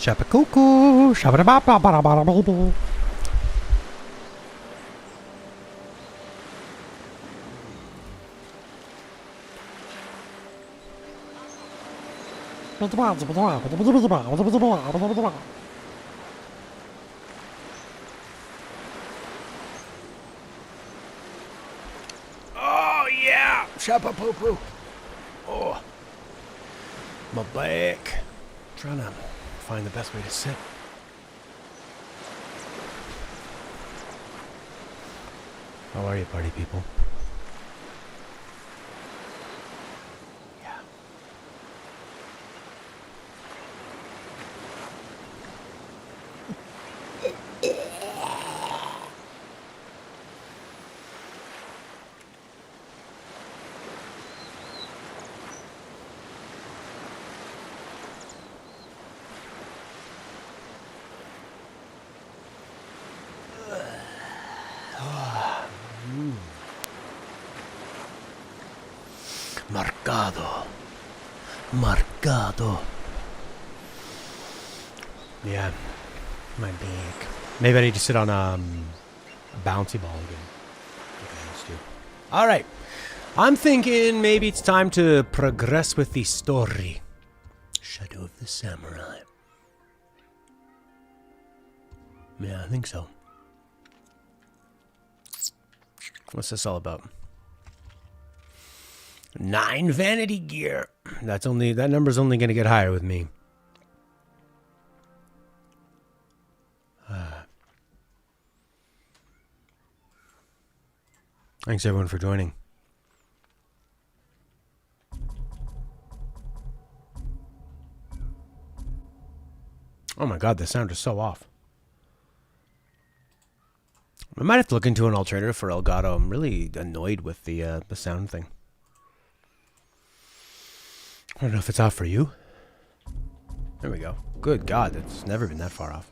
Shapakuku, shabba-da-ba-ba-ba-ba-ba-ba. Oh yeah, Shapa-poo-poo. Oh, my back. Trying to find the best way to sit. How are you, party people? Yeah. Marcado. Marcado. Yeah. My back. Maybe I need to sit on a bouncy ball again. Alright. I'm thinking maybe it's time to progress with the story. Shadow of the Samurai. Yeah, I think so. What's this all about? 9 vanity gear. That number's only going to get higher with me. Thanks everyone for joining. Oh my god, the sound is so off. I might have to look into an alternative for Elgato. I'm really annoyed with the sound thing. I don't know if it's off for you. There we go. Good God, it's never been that far off.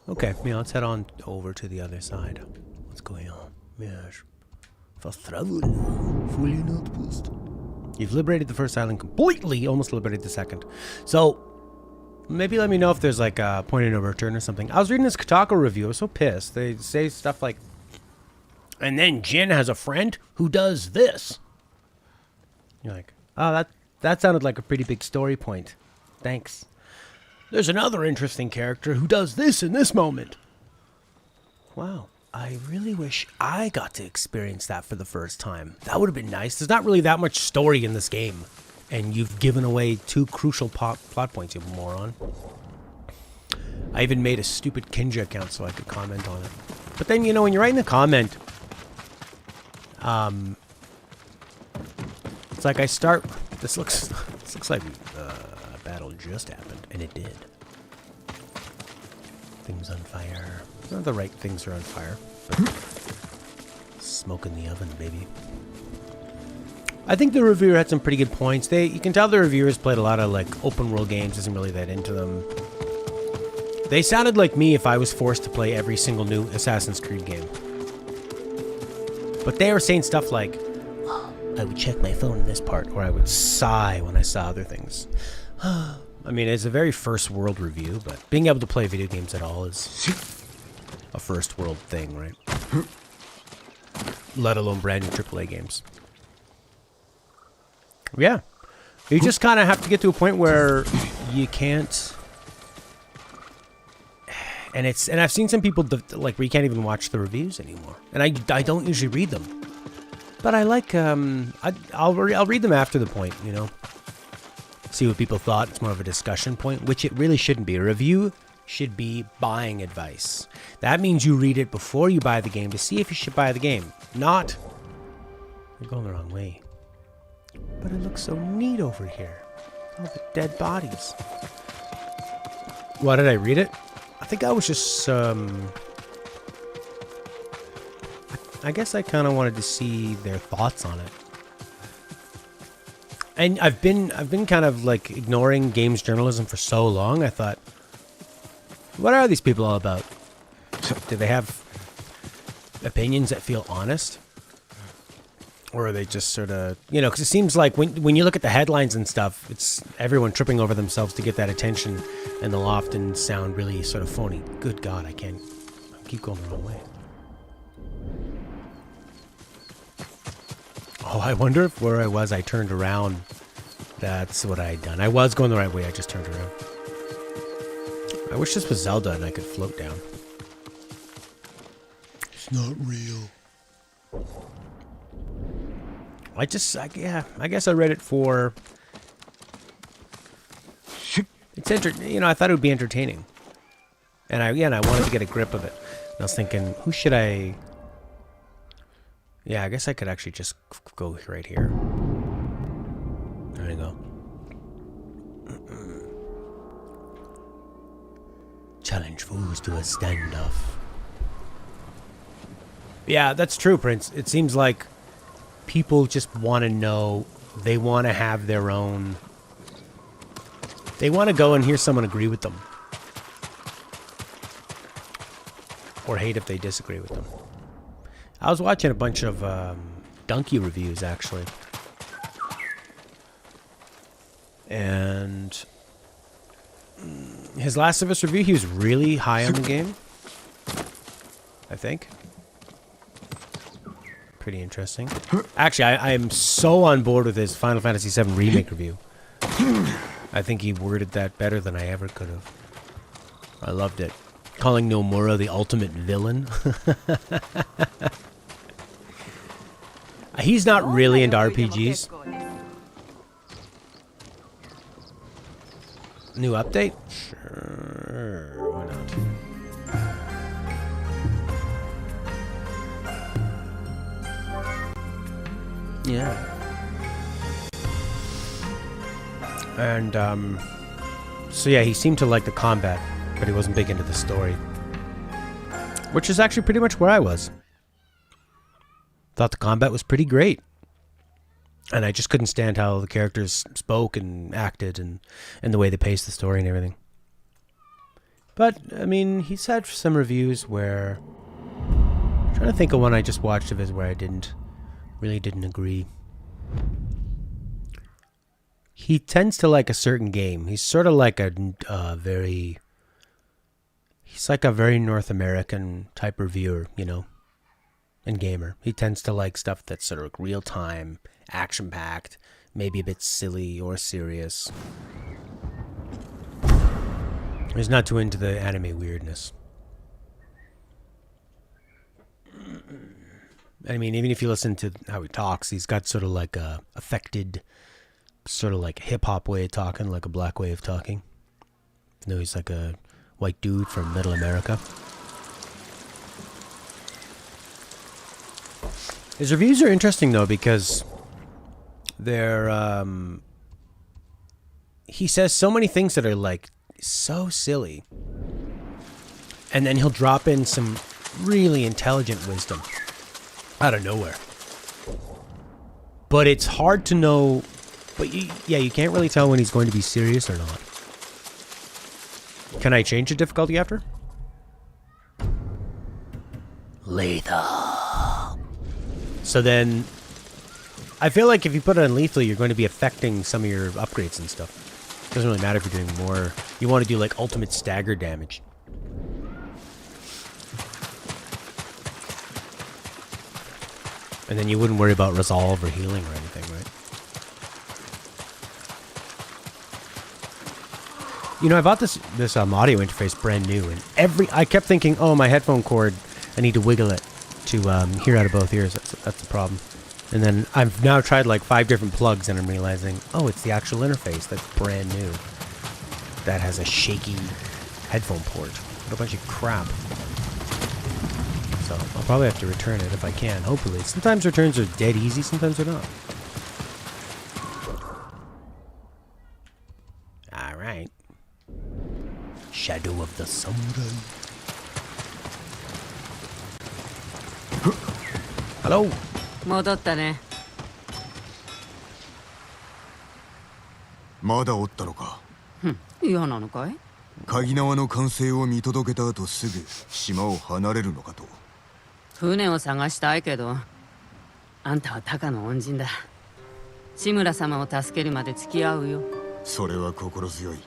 Okay, yeah, let's head on over to the other side. What's going on? Yes. Fast travel. Fully outpost. You've liberated the first island completely, almost liberated the second. So, maybe let me know if there's like a point of no return or something. I was reading this Kotaku review. I was so pissed. They say stuff like, and then Jin has a friend who does this. You're like, oh, that sounded like a pretty big story point. Thanks. There's another interesting character who does this in this moment. Wow. I really wish I got to experience that for the first time. That would have been nice. There's not really that much story in this game. And you've given away 2 crucial plot points, you moron. I even made a stupid Kinja account so I could comment on it. But then, you know, when you're writing a comment, it's like I start... This looks like a battle just happened, and it did. Things on fire. Not the right things are on fire, but smoke in the oven, baby. I think the reviewer had some pretty good points. You can tell the reviewers played a lot of like open world games, isn't really that into them. They sounded like me if I was forced to play every single new Assassin's Creed game. But they were saying stuff like, oh, I would check my phone in this part, or I would sigh when I saw other things. I mean, it's a very first world review, but being able to play video games at all is a first world thing, right? Let alone brand new AAA games. Yeah. You just kind of have to get to a point where you can't... And I've seen some people, like, where you can't even watch the reviews anymore. And I don't usually read them. But I like, I'll read them after the point, you know? See what people thought. It's more of a discussion point, which it really shouldn't be. A review should be buying advice. That means you read it before you buy the game to see if you should buy the game. Not, you're going the wrong way. But it looks so neat over here. All the dead bodies. Why did I read it? I think I was just, I guess I kind of wanted to see their thoughts on it. And I've been kind of like ignoring games journalism for so long. I thought, what are these people all about? Do they have opinions that feel honest? Or are they just sort of, you know, because it seems like when you look at the headlines and stuff, it's everyone tripping over themselves to get that attention, and they'll often sound really sort of phony. Good God, I keep going the wrong way. Oh, I wonder if where I was, I turned around. That's what I had done. I was going the right way, I just turned around. I wish this was Zelda and I could float down. It's not real. I guess I read it for. It's you know, I thought it would be entertaining, and I wanted to get a grip of it. And I was thinking, who should I? Yeah, I guess I could actually just go right here. There you go. Challenge fools to a standoff. Yeah, that's true, Prince. It seems like people just want to know, they want to have their own, they want to go and hear someone agree with them. Or hate if they disagree with them. I was watching a bunch of Donkey reviews, actually. And his Last of Us review, he was really high on the game. I think. Pretty interesting. Actually, I am so on board with his Final Fantasy VII Remake review. I think he worded that better than I ever could have. I loved it. Calling Nomura the ultimate villain. He's not really into RPGs. New update? Sure, why not? Yeah. And, so yeah, he seemed to like the combat, but he wasn't big into the story. Which is actually pretty much where I was. Thought the combat was pretty great. And I just couldn't stand how the characters spoke and acted and the way they paced the story and everything. But, I mean, he's had some reviews where... I'm trying to think of one I just watched of his where I really didn't agree. He tends to like a certain game. He's sort of like a very... He's like a very North American type reviewer, you know, and gamer. He tends to like stuff that's sort of real-time, action-packed, maybe a bit silly or serious. He's not too into the anime weirdness. I mean, even if you listen to how he talks, he's got sort of like a affected, sort of like a hip-hop way of talking, like a black way of talking. You know, he's like a white dude from Middle America. His reviews are interesting though because they're he says so many things that are like so silly, and then he'll drop in some really intelligent wisdom out of nowhere. But it's hard to know. But you can't really tell when he's going to be serious or not. Can I change the difficulty after? Lethal. So then, I feel like if you put it on lethal, you're going to be affecting some of your upgrades and stuff. It doesn't really matter if you're doing more. You want to do like ultimate stagger damage. And then you wouldn't worry about resolve or healing or anything, right? You know, I bought this audio interface brand new, and I kept thinking, oh, my headphone cord, I need to wiggle it to hear out of both ears. That's the problem. And then I've now tried like 5 different plugs, and I'm realizing, oh, it's the actual interface that's brand new. That has a shaky headphone port. What a bunch of crap. So I'll probably have to return it if I can, hopefully. Sometimes returns are dead easy, sometimes they're not. Alright. Shadow of the Samurai. Hello. 戻ったね。まだおったのか。嫌なのかい？鍵縄の完成を見届けた後すぐ島を離れるのかと。船を探したいけど、あんたはタカの恩人だ。志村様を助けるまで付き合うよ。それは心強い。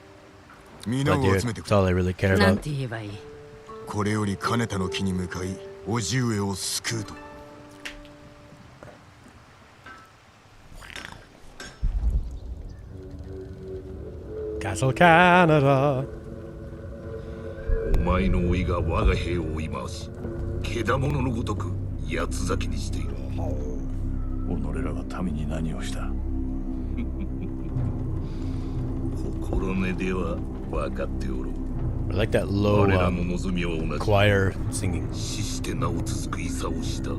皆 But を dude, 集めてく that's れ。 all I really care なん about. て言えばいい。これより金田の木に向かい叔父上を救うと。Castle Canada. お前の甥が我が兵を追い回し、けだもののごとく八つ咲きにしている。己らが民に何をした？心根では分かっておろう。 I like that low 我らの望みは同じ。 choir singing. 死して名を続く戦をした。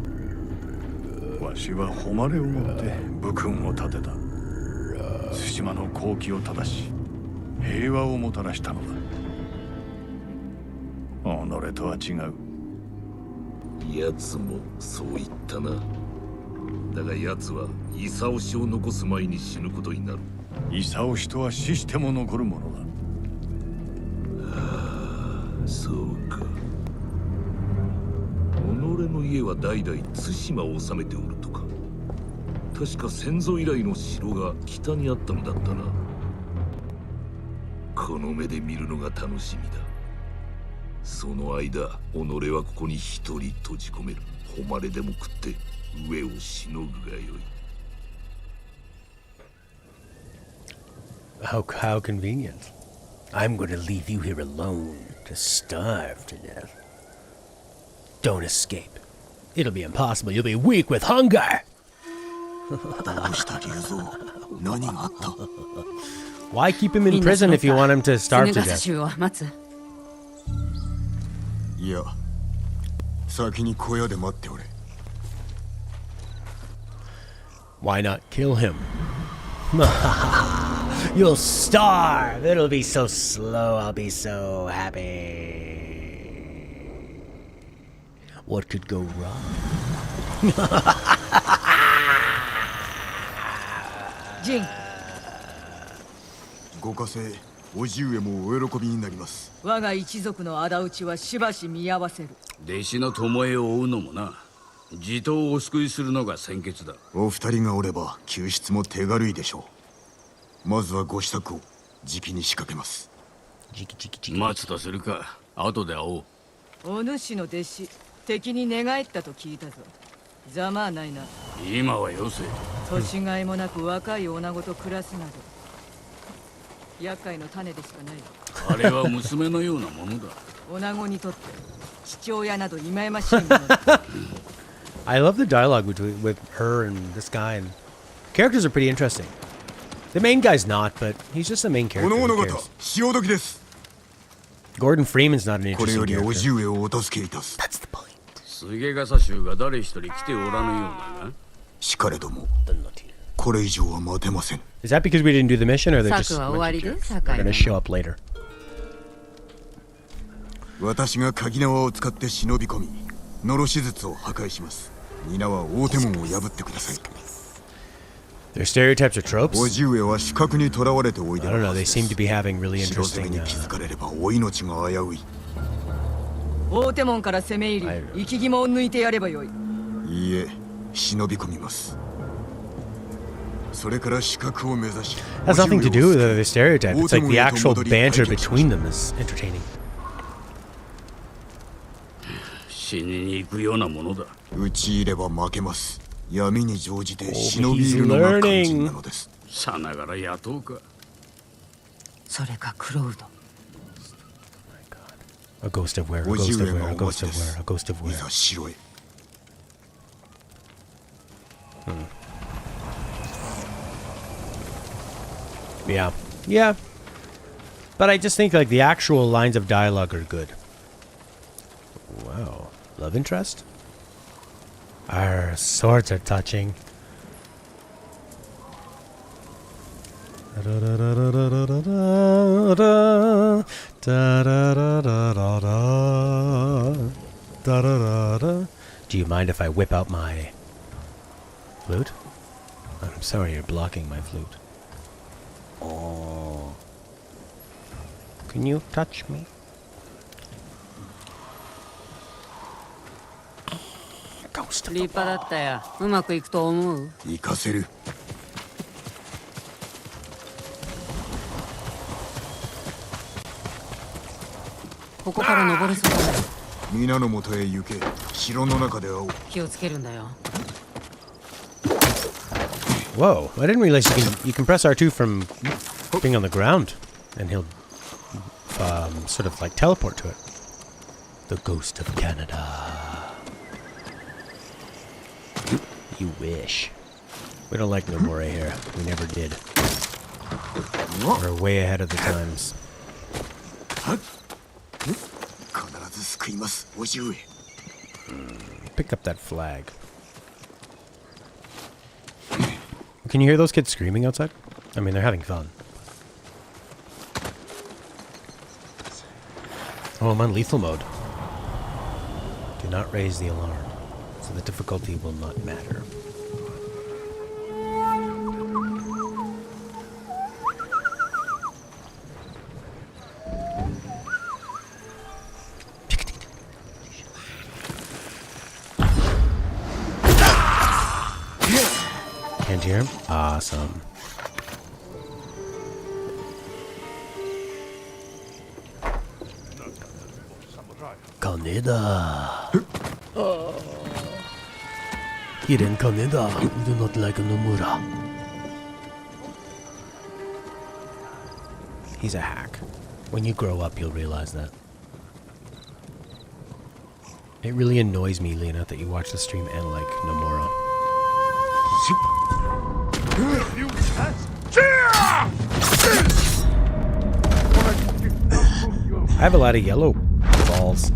わしは誉れをもって武勲を立てた。対馬の好機を正し、平和をもたらしたのだ。己とは違う。奴もそう言ったな。だが奴は功氏を残す前に死ぬことになる。功氏とは死しても残るものだ。そうか。己の家は代々対馬を治めておるとか。確か先祖以来の城が北にあったのだったな。この目で見るのが楽しみだ。その間、己はここに一人閉じ込める。誉れでも食って上をしのぐがよい。How convenient. I'm going to leave you here alone to starve to death. Don't escape. It'll be impossible. You'll be weak with hunger. どうした龍蔵？何があった？ Why keep him in prison if you want him to starve to 衣笠 death? 衆を待つ。いや、先に小屋で待っておれ。 Why not kill him? You'll starve. It'll be so slow. I'll be so happy. What could go wrong? ジン、ご家政、叔父上もお喜びになります。我が一族の仇討ちはしばし見合わせる。弟子の巴を追うのもな。地頭をお救いするのが先決だ。お二人がおれば救出も手軽いでしょう。まずはご支度をじきに仕掛けます。待つとするか。後で会おう。お主の弟子、敵に寝返ったと聞いたぞ。ざまあないな。今はよせ。年がいもなく若い女子と暮らすなど厄介の種でしかない。あれは娘のようなものだ。女子にとって父親など忌ましいものだ。I love the dialogue with her and this guy, and characters are pretty interesting. The main guy's not, but he's just a main こ character. の Who 物 cares? 語、潮時です。 Gordon Freeman's not an これ interesting より叔 character. 父上をお助けいたす。 That's the point. 菅笠衆が誰一人来ておらぬようだな。しかれども、これ以上は待てません。 Is that because we didn't do the mission, or they're just 策は終わりで、 they're 酒井 gonna show up later? 私が鍵縄を使って忍び込み、のろし術を破壊します。皆は大手門を破ってください。 Their stereotypes or 叔 tropes? 父上は死角に囚われておいで I の don't は know. ず They です。 seem to be having really 城攻め interesting. に気づかれればお命が危うい。大手門から攻め入り、生き肝を抜いてやればよい。いいえ、忍び込みます。それから死角を目指し。 Has nothing to do with the stereotype. 大 It's 手 like 門 the へと actual 戻り banter 解決しま between した。 them is entertaining. 死にに行くようなものだ。討ち入れば負けます。闇に乗じて Oh, 忍び入るのが肝心なのです。さながら雇うか。それかクロウド。 A ghost of where? A 叔 ghost 父 of 上 where? が A お ghost 待ち of で where? す。 A ghost of い where? ざ城へ。 Yeah. Yeah. But I just think like the actual lines of dialogue are good. Wow. Love interest? Our swords are touching. Do you mind if I whip out my flute? I'm sorry, you're blocking my flute. Oh. Can you touch me? Ghost ghost of 立派だったよ。うまくいくと思う？行かせる。ここから登れそうだね。皆の元へ行け。城の中で会おう。気をつけるんだよ。 Whoa, I didn't realize you can press R2 from being on the ground, and he'll sort of like teleport to it. The ghost of Canada. You wish. We don't like Nomura here. We never did. We're way ahead of the times. Pick up that flag. Can you hear those kids screaming outside? I mean, they're having fun. Oh, I'm on lethal mode. Do not raise the alarm, so the difficulty will not matter. Can't hear him? Awesome. Kaneda. Hidden Kaneda. We do not like Nomura. He's a hack. When you grow up, you'll realize that. It really annoys me, Lena, that you watch the stream and like Nomura. I have a lot of yellow balls.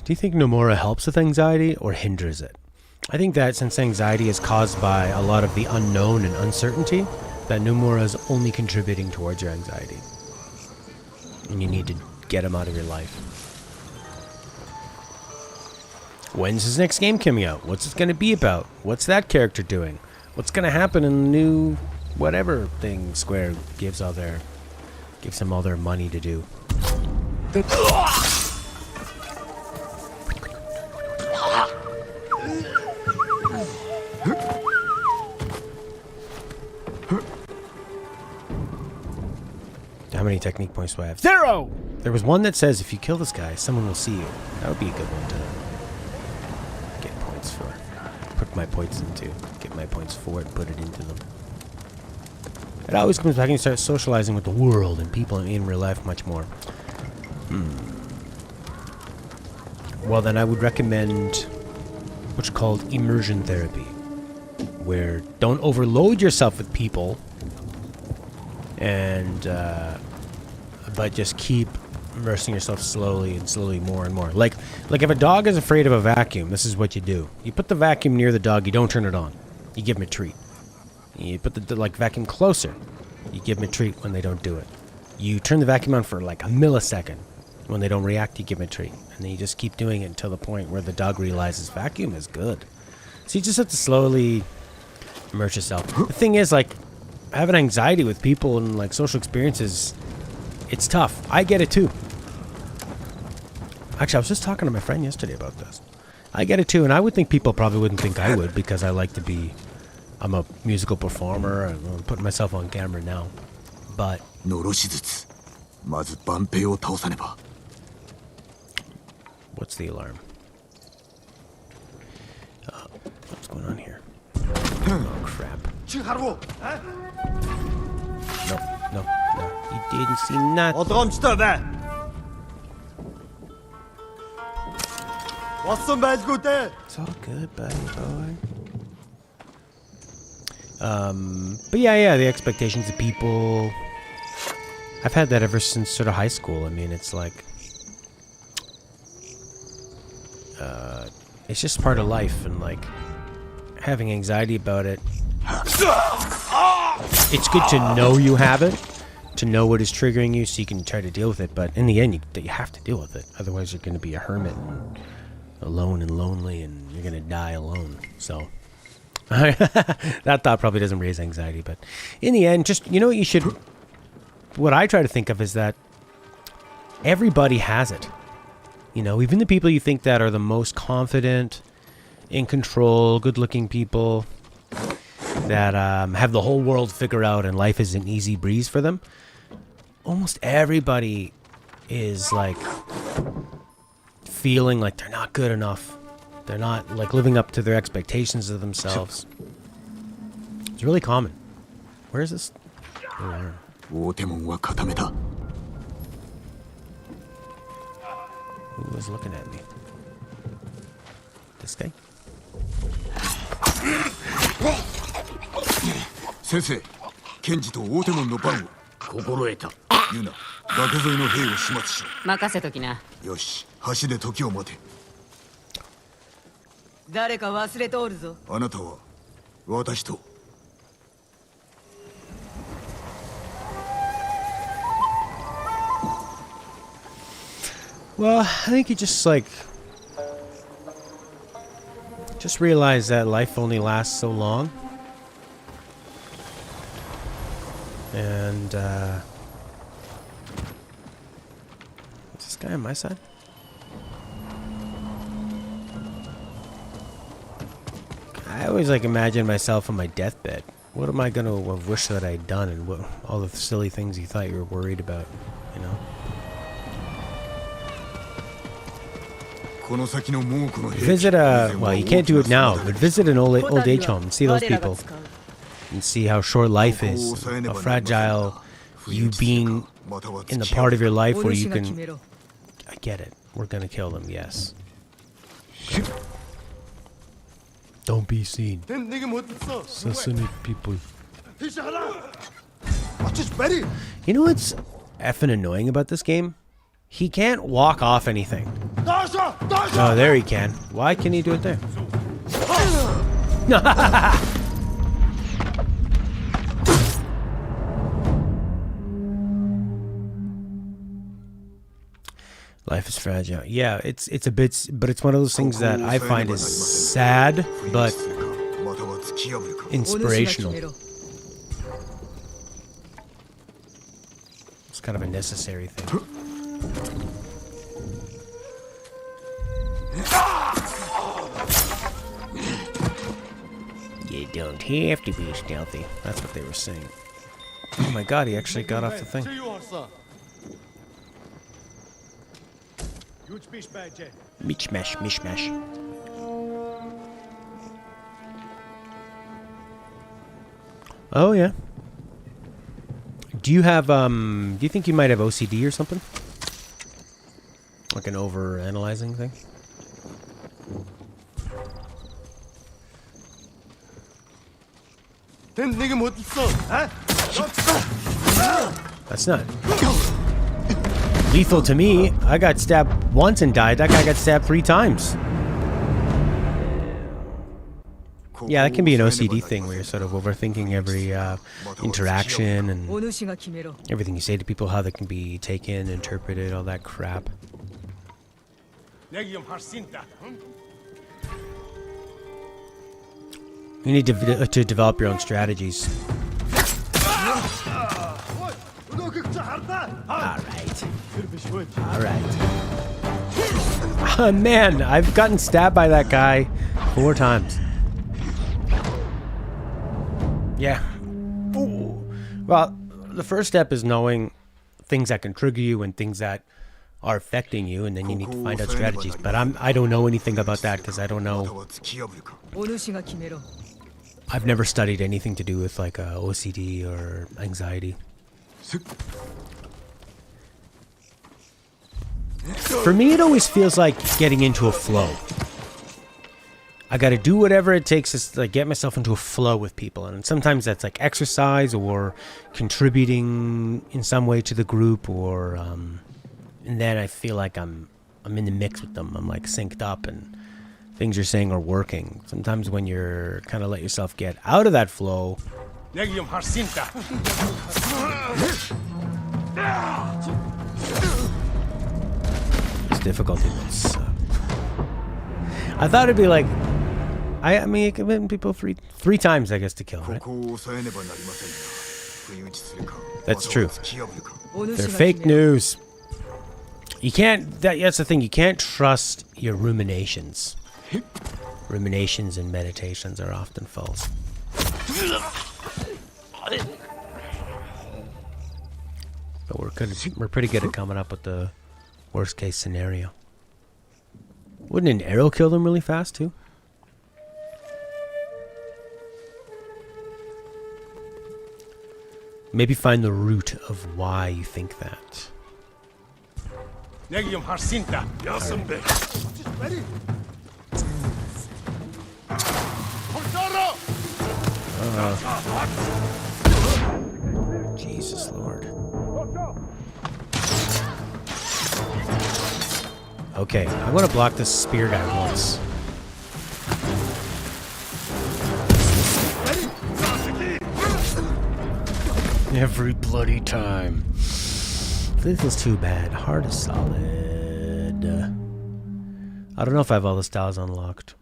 Do you think Nomura helps with anxiety or hinders it? I think that since anxiety is caused by a lot of the unknown and uncertainty, that Nomura is only contributing towards your anxiety. And you need to get him out of your life. When's his next game coming out? What's it going to be about? What's that character doing? What's going to happen in the new whatever thing Square gives them all their money to do? How many technique points do I have? 0! There was one that says if you kill this guy, someone will see you. That would be a good one to get points for. Put my points into. Get my points for it, put it into them. It always comes back and you start socializing with the world and people in real life much more. Well, then I would recommend what's called immersion therapy, where don't overload yourself with people and but just keep immersing yourself slowly and slowly more and more. Like if a dog is afraid of a vacuum, this is what you do. You put the vacuum near the dog, you don't turn it on. You give him a treat. You put the vacuum closer. You give them a treat when they don't do it. You turn the vacuum on for like a millisecond. When they don't react, you give them a treat. And then you just keep doing it until the point where the dog realizes vacuum is good. So you just have to slowly immerse yourself. The thing is, like, having anxiety with people and like social experiences, it's tough. I get it too. Actually, I was just talking to my friend yesterday about this. I get it too, and I would think people probably wouldn't think I would because I like to be... I'm a musical performer. I'm putting myself on camera now. But... What's the alarm? What's going on here? Oh, crap. No. You didn't see nothing. It's all good, buddy boy. But yeah, the expectations of people. I've had that ever since sort of high school. I mean, it's like, it's just part of life, and like having anxiety about it. It's good to know you have it, to know what is triggering you, so you can try to deal with it. But in the end, you have to deal with it. Otherwise, you're going to be a hermit, and alone and lonely, and you're going to die alone. So. That thought probably doesn't raise anxiety, but in the end, just, you know what you should... What I try to think of is that everybody has it. You know, even the people you think that are the most confident, in control, good-looking people that have the whole world figured out and life is an easy breeze for them. Almost everybody is like feeling like they're not good enough. They're not like living up to their expectations of themselves. It's really common. Where is this? Who was looking at me? This guy? Sensei, Kenji と大手門の番を心得た。ユナ、崖沿いの兵を始末しろ。任せときな。よし、橋で時を待て。誰か忘れておるぞ。あなたは私と。Well, I think you just realize that life only lasts so long. And, is this guy on my side? I always imagine myself on my deathbed. What am I gonna wish that I'd done, and what all the silly things you thought you were worried about, you know? Visit well, you can't do it now, but visit an old age home and see those people. And see how short life is, how fragile you being in the part of your life where you can... I get it. We're gonna kill them, yes. Don't be seen. Sesame people. You know what's effing annoying about this game? He can't walk off anything. Oh, there he can. Why can he do it there? Life is fragile. Yeah, it's a bit, but it's one of those things that I find is sad, but inspirational. It's kind of a necessary thing. You don't have to be stealthy. That's what they were saying. Oh my god, he actually got off the thing. Mishmash, mishmash. Oh yeah. Do you have do you think you might have OCD or something? Like an over-analyzing thing? That's not lethal to me. I got stabbed once and died. That guy got stabbed 3 times. Yeah, that can be an OCD thing where you're sort of overthinking every interaction and everything you say to people, how they can be taken, interpreted, all that crap. You need to develop your own strategies. Alright. Oh, man, I've gotten stabbed by that guy 4 times. Yeah. Ooh. Well, the first step is knowing things that can trigger you and things that are affecting you, and then you need to find out strategies. But I don't know anything about that because I don't know. I've never studied anything to do with like OCD or anxiety. For me, it always feels like getting into a flow. I gotta do whatever it takes to like, get myself into a flow with people, and sometimes that's like exercise or contributing in some way to the group, or and then I feel like I'm in the mix with them. I'm like synced up, and things you're saying are working. Sometimes when you're kind of let yourself get out of that flow, it's difficulty. I thought it'd be like, I mean, it could have people three times, I guess, to kill, right? That's true. They're fake news. You can't, that's the thing, you can't trust your ruminations. Ruminations and meditations are often false. But we're pretty good at coming up with the worst case scenario. Wouldn't an arrow kill them really fast too? Maybe find the root of why you think that. Jesus Lord. Okay, I'm gonna block this spear guy once. Every bloody time. This is too bad. Heart is solid. I don't know if I have all the styles unlocked.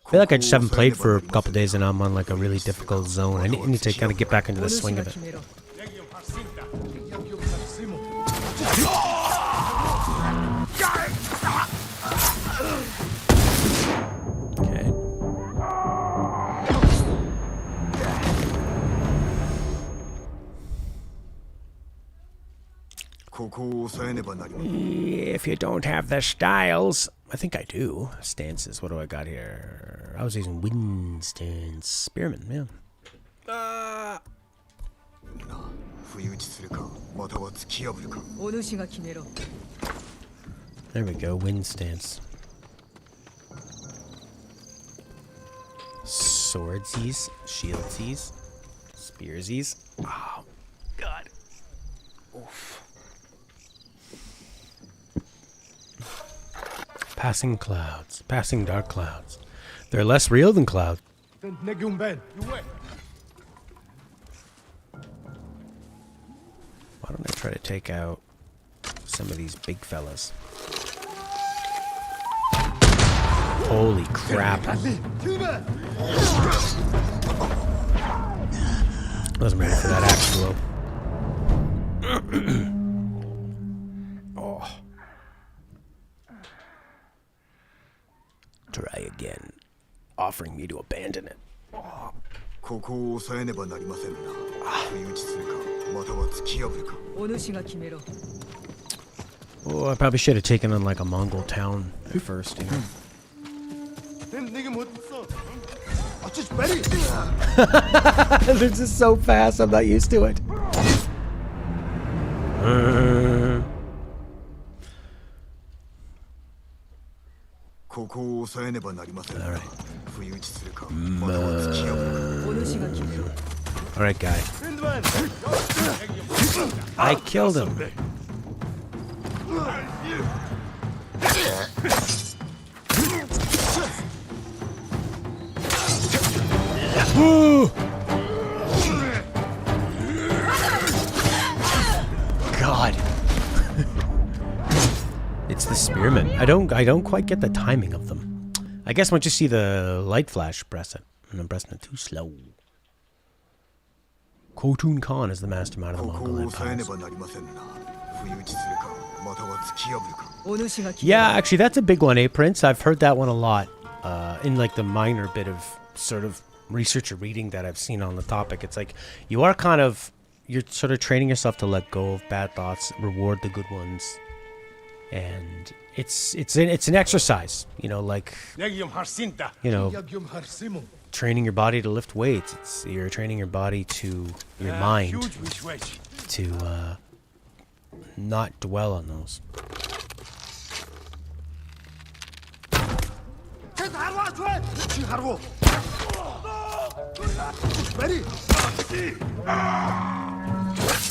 I feel like I just haven't played for a couple days and I'm on like a really difficult zone. I need to kind of get back into the swing of it. Okay. If you don't have the styles, I think I do. Stances, what do I got here? I was using wind stance. Spearman, man. There we go, wind stance. Swordsies, shieldsies, spearsies. Oh, God. Oof. Passing clouds, passing dark clouds. They're less real than clouds. Why don't I try to take out some of these big fellas? Holy crap. Wasn't ready for that axe blow. Oh. Try again, offering me to abandon it. Oh. Oh, I probably should have taken on like a Mongol town first. You know? They're just so fast, I'm not used to it. Alright, guy. I killed him. Woo! God. It's the spearmen. I don't quite get the timing of them. I guess once you see the light flash, press it. And I'm pressing it too slow. Khotun Khan is the mastermind of the Mongol Empire. Yeah, actually that's a big one, eh, Prince? I've heard that one a lot. In like the minor bit of sort of research or reading that I've seen on the topic. It's like you are kind of, you're sort of training yourself to let go of bad thoughts, reward the good ones. And it's an exercise, you know, like, you know, training your body to lift weights. You're training your body to, your mind to not dwell on those.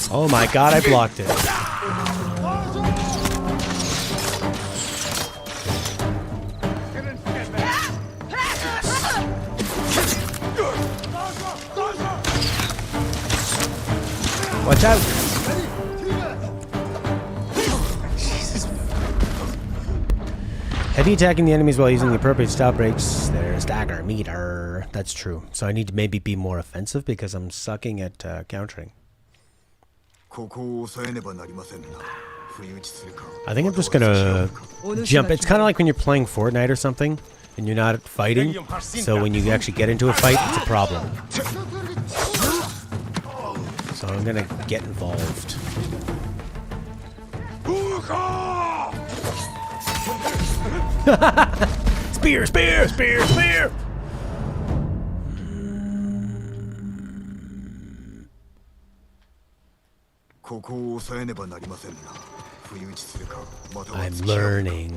Oh my God, I blocked it. Watch out! Jesus. Heavy attacking the enemies while using the appropriate stop breaks. There's dagger meter. That's true. So I need to maybe be more offensive because I'm sucking at countering. I think I'm just gonna jump. It's kind of like when you're playing Fortnite or something, and you're not fighting. So when you actually get into a fight, it's a problem. So I'm gonna get involved. Spear, spear, spear, spear! I'm learning.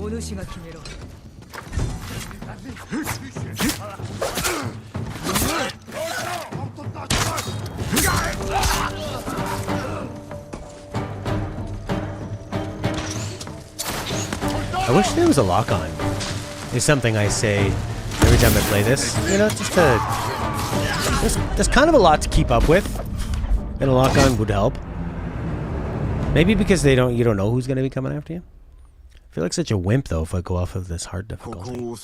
I wish there was a lock-on. It's something I say every time I play this. You know, just to... There's kind of a lot to keep up with, and a lock-on would help. Maybe because you don't know who's going to be coming after you. I feel like such a wimp, though, if I go off of this hard difficulty. I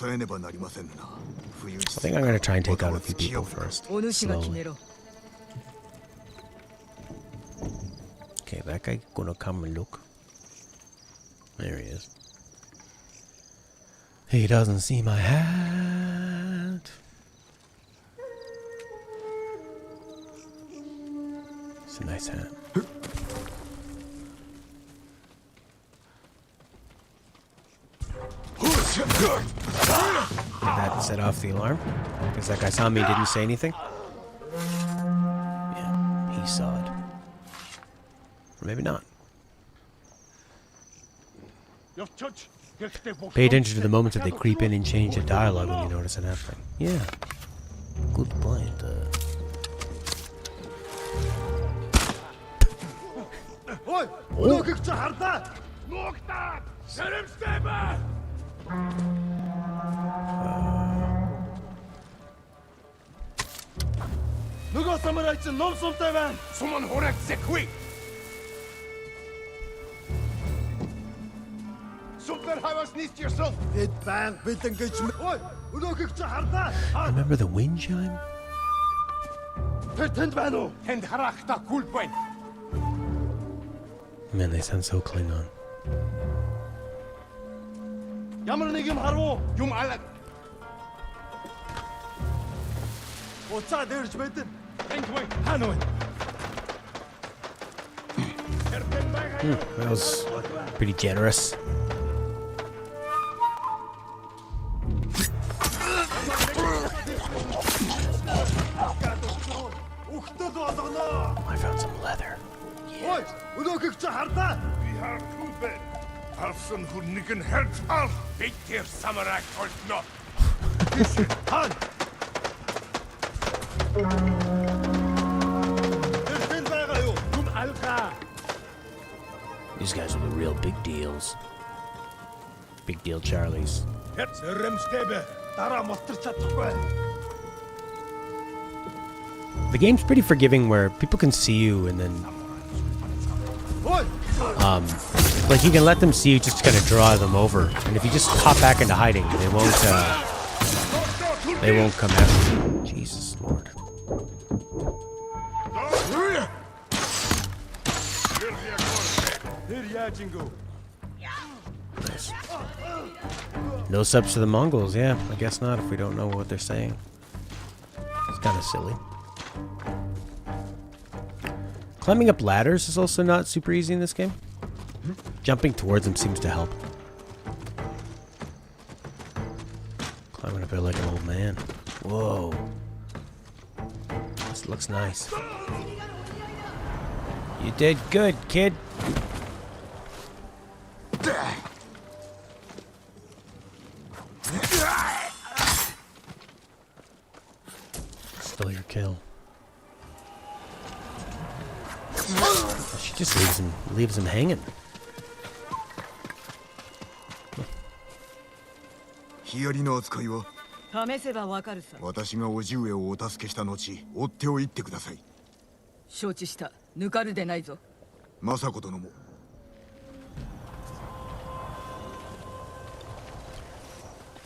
think I'm going to try and take out a few people first. Slowly. Okay, that guy gonna come and look. There he is. He doesn't see my hat. It's a nice hat. That set off the alarm. Because that guy saw me and didn't say anything. Yeah, he saw it. Or maybe not. Pay attention to the moments that they creep in and change the dialogue when you notice it happening. Yeah. Good point. Remember the wind chime? Man, they sound so Klingon. That was pretty generous. I found some leather. Yes. These guys are the real big deals. Big deal Charlies. The game's pretty forgiving where people can see you and then like you can let them see you just to kind of draw them over. And if you just hop back into hiding, they won't come after you. Jesus Lord. Nice. No subs to the Mongols, yeah. I guess not if we don't know what they're saying. It's kind of silly. Climbing up ladders is also not super easy in this game. Jumping towards them seems to help. Climbing up there like an old man. Whoa. This looks nice. You did good, kid. Still your kill. She just leaves him hanging.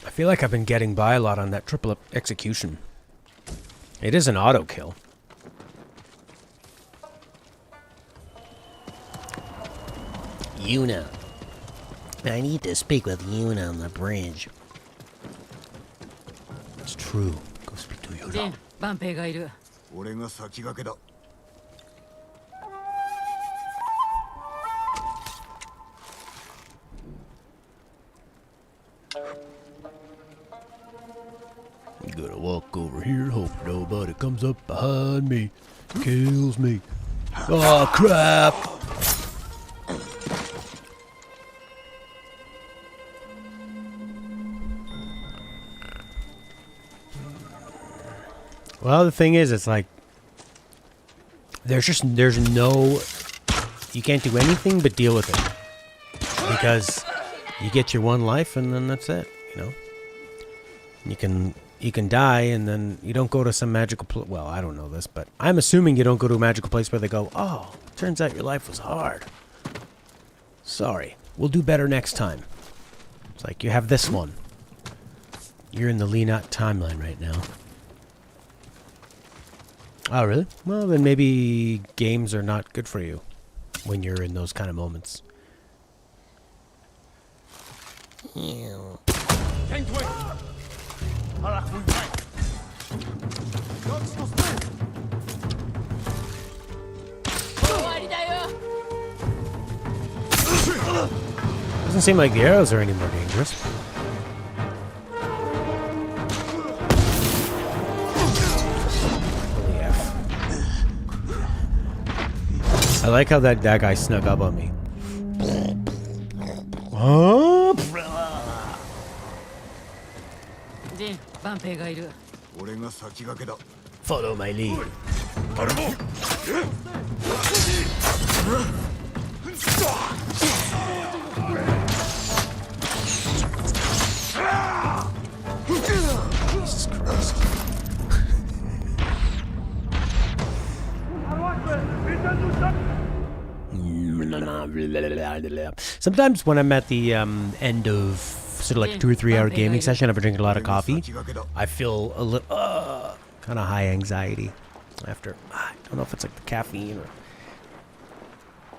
I feel like I've been getting by a lot on that triple execution. It is an auto kill. Yuna. I need to speak with Yuna on the bridge. It's true. Go speak to Yuna. ジン、万兵がいる。俺が先駆けだ。Gotta walk over here, hope nobody comes up behind me, kills me. Oh crap! Well, the thing is, it's like there's no, you can't do anything but deal with it because you get your one life and then that's it, you know. You can die and then you don't go to some magical well, I don't know this, but I'm assuming you don't go to a magical place where they go, oh, turns out your life was hard. Sorry, we'll do better next time. It's like you have this one. You're in the Lenot timeline right now. Oh, really? Well, then maybe games are not good for you when you're in those kind of moments. Ew. Doesn't seem like the arrows are any more dangerous. I like how that guy snuck up on me. Huh? Follow my lead. Jesus Christ. Sometimes when I'm at the end of sort of like a 2 or 3 hour gaming session, I've been drinking a lot of coffee, I feel a little kind of high anxiety after. I don't know if it's like the caffeine or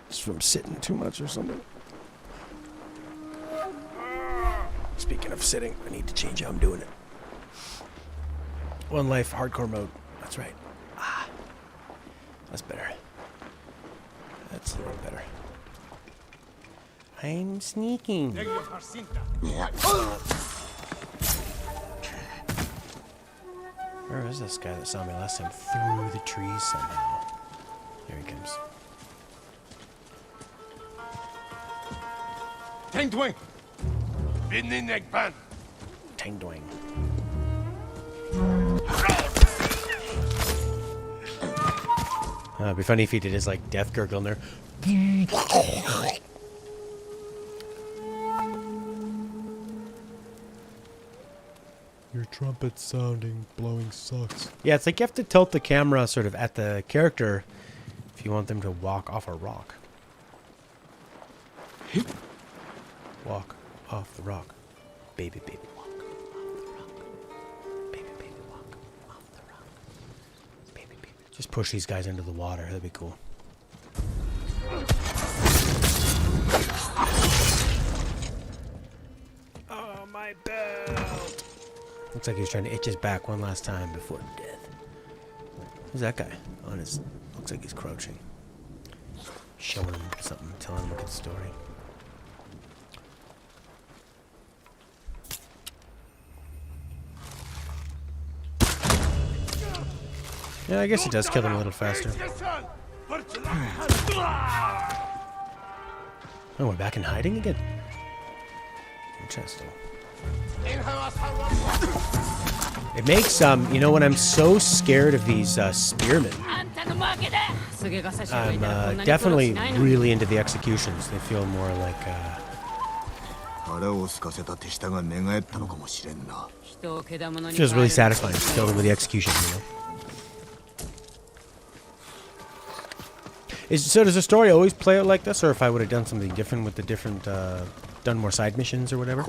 just from sitting too much or something. Speaking of sitting, I need to change how I'm doing it. One life hardcore mode. That's right. That's better. That's a little better. I'm sneaking. Where is this guy that saw me last time? Through the trees somehow. Here he comes. Tangdwing! Binninegban! Tangdwing. It'd be funny if he did his like death gurgle in there. Your trumpet sounding, blowing sucks. Yeah, it's like you have to tilt the camera sort of at the character if you want them to walk off a rock. Walk off the rock. Baby, baby, walk off the rock. Baby, baby, walk off the rock. Baby, baby. Just push these guys into the water. That'd be cool. Oh, my belt. Looks like he was trying to itch his back one last time before death. Who's that guy? On his. Looks like he's crouching. Showing him something, telling him a good story. Yeah, I guess he does kill them a little faster. Oh, we're back in hiding again? Interesting. It makes, you know, when I'm so scared of these spearmen, I'm definitely really into the executions. They feel more like, feels really satisfying to kill them with the execution, you know? So does the story always play out like this, or if I would have done something different with the different, done more side missions or whatever?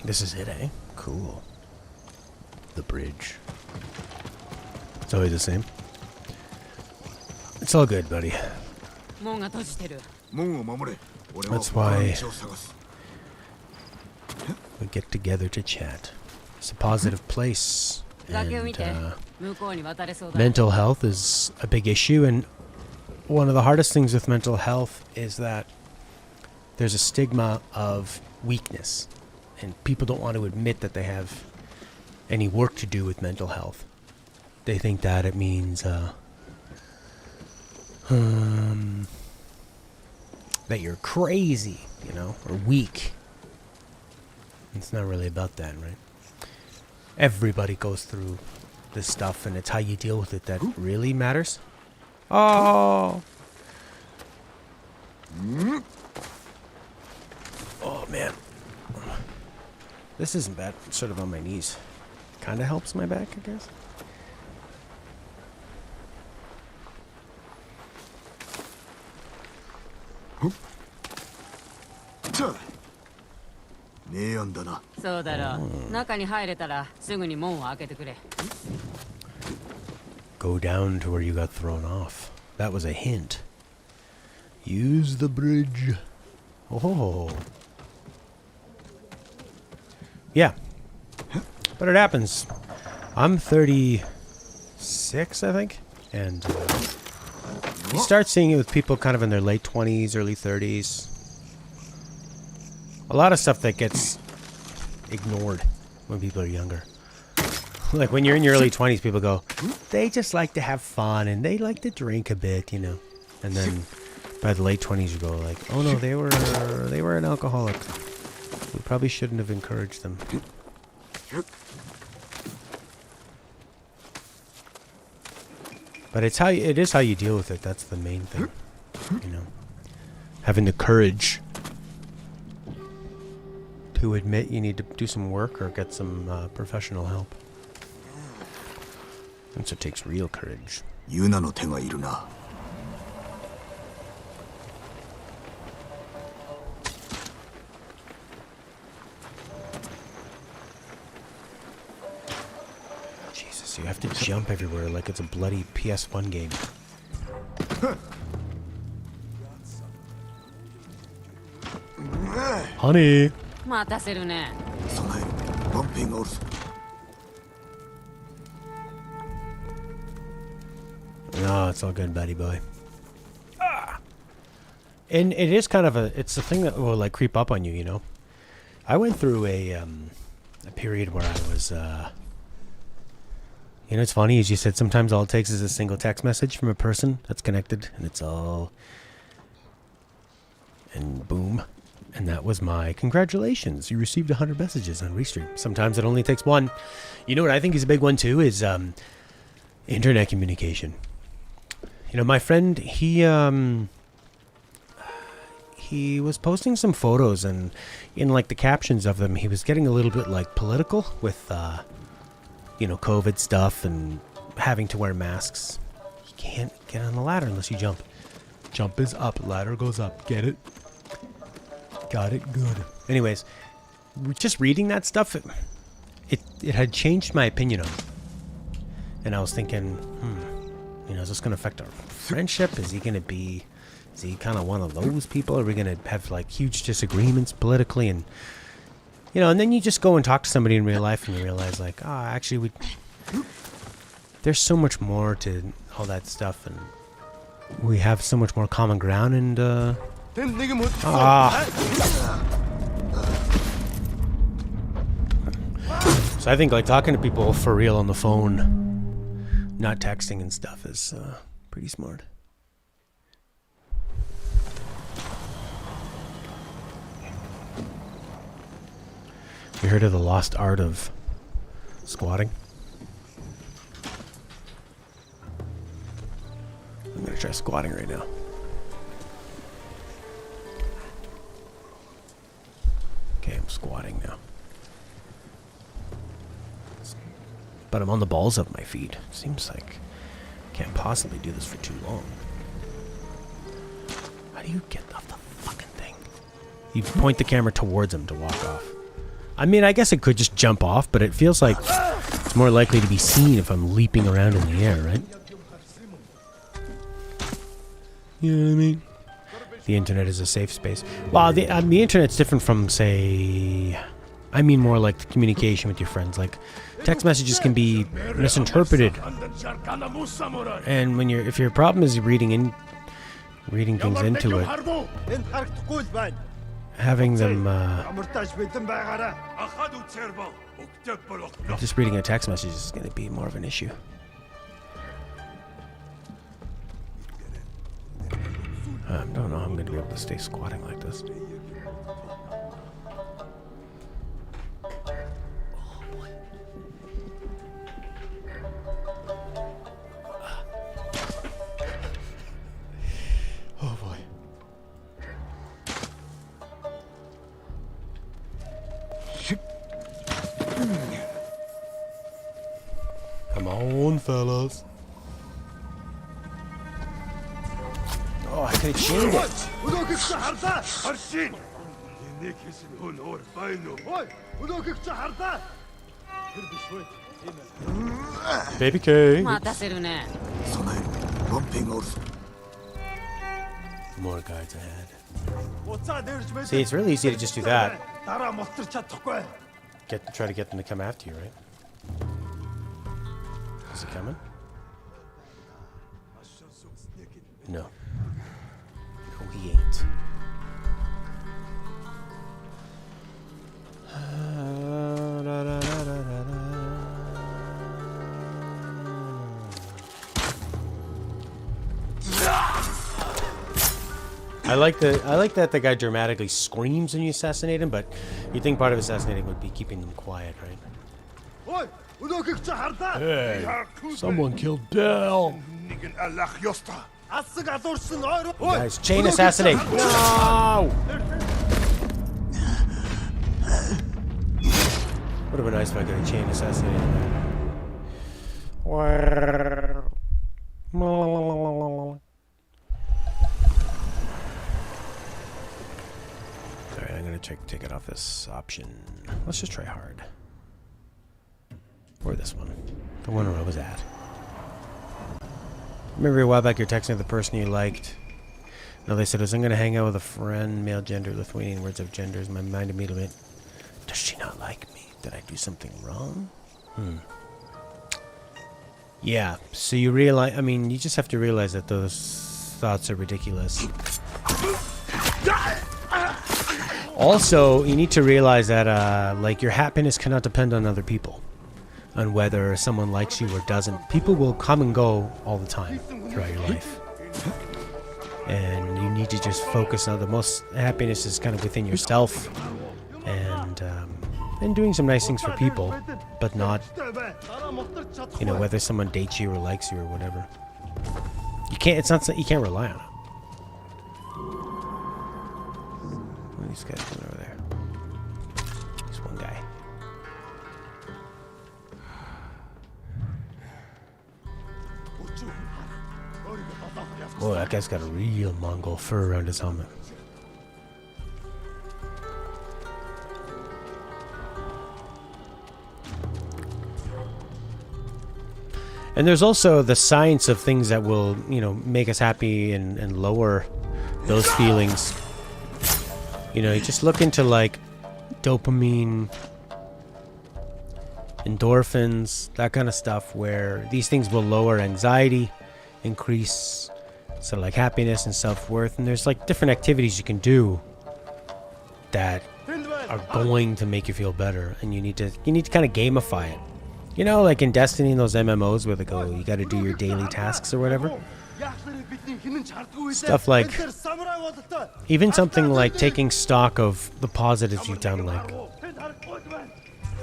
This is it, eh? Cool. The bridge. It's always the same. It's all good, buddy. 門が閉じてる。 That's why we get together to chat. It's a positive place. And, mental health is a big issue, and one of the hardest things with mental health is that there's a stigma of weakness, and people don't want to admit that they have any work to do with mental health. They think that it means that you're crazy, you know, or weak. It's not really about that, right? Everybody goes through this stuff, and it's how you deal with it that really matters. Oh! Oh, man. This isn't bad. It's sort of on my knees. Kind of helps my back, I guess. Go down to where you got thrown off. That was a hint. Use the bridge. Oh. Yeah. But it happens. I'm 36, I think. And you start seeing it with people kind of in their late 20s, early 30s. A lot of stuff that gets ignored when people are younger. Like when you're in your early 20s, people go, they just like to have fun and they like to drink a bit, you know. And then by the late 20s, you go like, oh no, they were an alcoholic. We probably shouldn't have encouraged them. But it is how you deal with it. That's the main thing, you know. Having the courage to admit you need to do some work or get some professional help. And so it takes real courage. Jesus, you have to jump everywhere like it's a bloody PS1 game. Honey! No, it's all good, buddy boy. Ah. And it is kind of it's a thing that will like creep up on you, you know. I went through a period where I was, you know, it's funny, as you said, sometimes all it takes is a single text message from a person that's connected, and it's all, and boom. And that was my congratulations. You received 100 messages on Restream. Sometimes it only takes one. You know what I think is a big one too is internet communication. You know, my friend, he was posting some photos, and in like the captions of them, he was getting a little bit like political with, you know, COVID stuff and having to wear masks. You can't get on the ladder unless you jump. Jump is up, ladder goes up. Get it? Got it? Good. Anyways, just reading that stuff, it had changed my opinion on it. And I was thinking, you know, is this going to affect our friendship? Is he kind of one of those people? Are we going to have like huge disagreements politically? And, you know, and then you just go and talk to somebody in real life and you realize like, actually there's so much more to all that stuff, and we have so much more common ground, and, So I think like talking to people for real on the phone, not texting and stuff, is pretty smart. You heard of the lost art of squatting? I'm gonna try squatting right now. Okay, I'm squatting now. But I'm on the balls of my feet. Seems like I can't possibly do this for too long. How do you get off the fucking thing? You point the camera towards him to walk off. I mean, I guess it could just jump off, but it feels like it's it's more likely to be seen if I'm leaping around in the air, right? You know what I mean? The internet is a safe space. Well, the internet's different from, say... I mean more like the communication with your friends. Like, text messages can be misinterpreted. And when if your problem is reading things into it, having them... just reading a text message is going to be more of an issue. I don't know how I'm going to be able to stay squatting like this. Oh boy. Come on, fellas. Oh, I could have chained it. Baby K. More guards ahead. See, it's really easy to just do that. Try to get them to come after you, right? Is he coming? No. No, he ain't. I like that the guy dramatically screams when you assassinate him, but you think part of assassinating would be keeping them quiet, right? Hey, someone killed Dell. Guys, chain assassinate. No! Would have been nice if I could have chain assassinated him. Alright, I'm gonna take it off this option. Let's just try hard. Or this one. The one where I was at. Remember a while back you're texting the person you liked. No, they said, I'm going to hang out with a friend, male gender, Lithuanian words of genders. My mind immediately went, does she not like me? Did I do something wrong? Yeah, so you realize, I mean, you just have to realize that those thoughts are ridiculous. Also, you need to realize that, like, your happiness cannot depend on other people. On whether someone likes you or doesn't. People will come and go all the time throughout your life. And you need to just focus on the most happiness is kind of within yourself. And doing some nice things for people. But not, you know, whether someone dates you or likes you or whatever. You can't, it's not, you can't rely on it. What are these guys doing over there? There's one guy. Oh, that guy's got a real Mongol fur around his helmet. And there's also the science of things that will, you know, make us happy and lower those feelings. You know, you just look into like dopamine, endorphins, that kind of stuff, where these things will lower anxiety, increase sort of like happiness and self-worth, and there's like different activities you can do that are going to make you feel better, and you need to kind of gamify it. You know, like in Destiny, in those MMOs where they go, you got to do your daily tasks or whatever. Stuff like, even something like taking stock of the positives you've done, like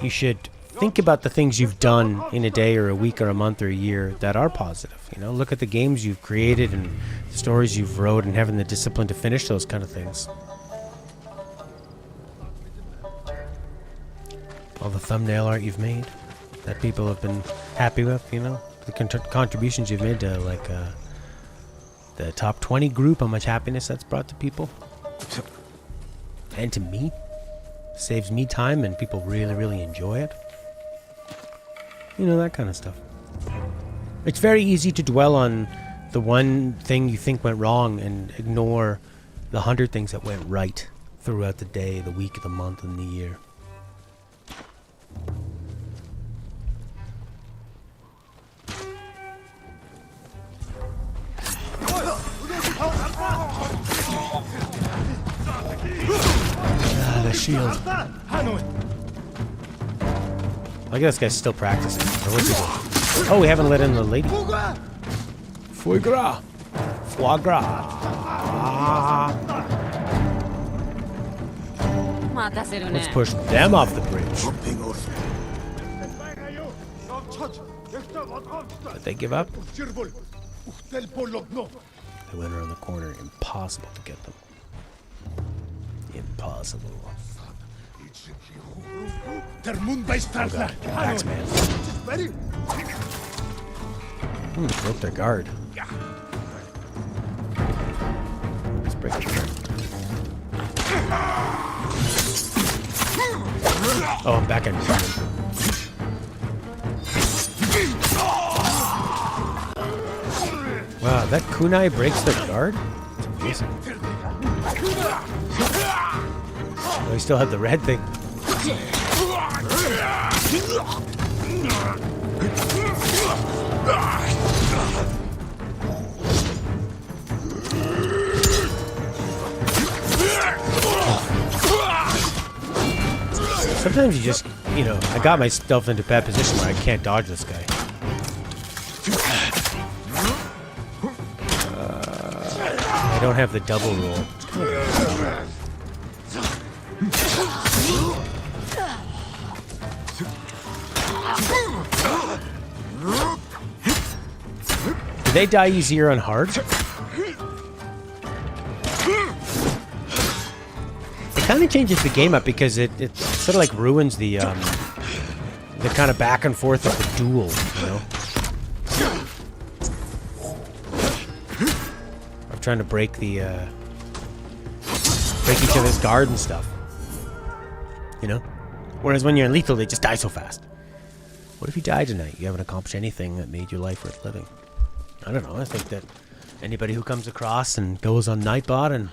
you should think about the things you've done in a day or a week or a month or a year that are positive. You know, look at the games you've created and the stories you've wrote and having the discipline to finish those kind of things. All the thumbnail art you've made that people have been happy with, you know, the contributions you've made to like the top 20 group, how much happiness that's brought to people and to me. Saves me time and people really, really enjoy it. You know, that kind of stuff. It's very easy to dwell on the one thing you think went wrong and ignore the 100 things that went right throughout the day, the week, the month, and the year. Ah, the shield. I guess this guy's still practicing. Or what's he doing? Oh, we haven't let in the lady. Foie gras. Foie gras. Ah. Let's push them off the bridge. Did they give up? They went around the corner. Impossible to get them. Impossible. Oh god, Axeman. Broke their guard. Let's break it. Oh, I'm back in. Wow, that kunai breaks their guard? That's amazing. Oh, we still have the red thing. Sometimes you just, you know, I got myself into a bad position where I can't dodge this guy. I don't have the double roll. Do they die easier on hard? It kind of changes the game up because it sort of like ruins the kind of back and forth of the duel, you know? I'm trying to break the break each other's guard and stuff, you know? Whereas when you're in lethal, they just die so fast. What if you die tonight? You haven't accomplished anything that made your life worth living. I don't know. I think that anybody who comes across and goes on Nightbot and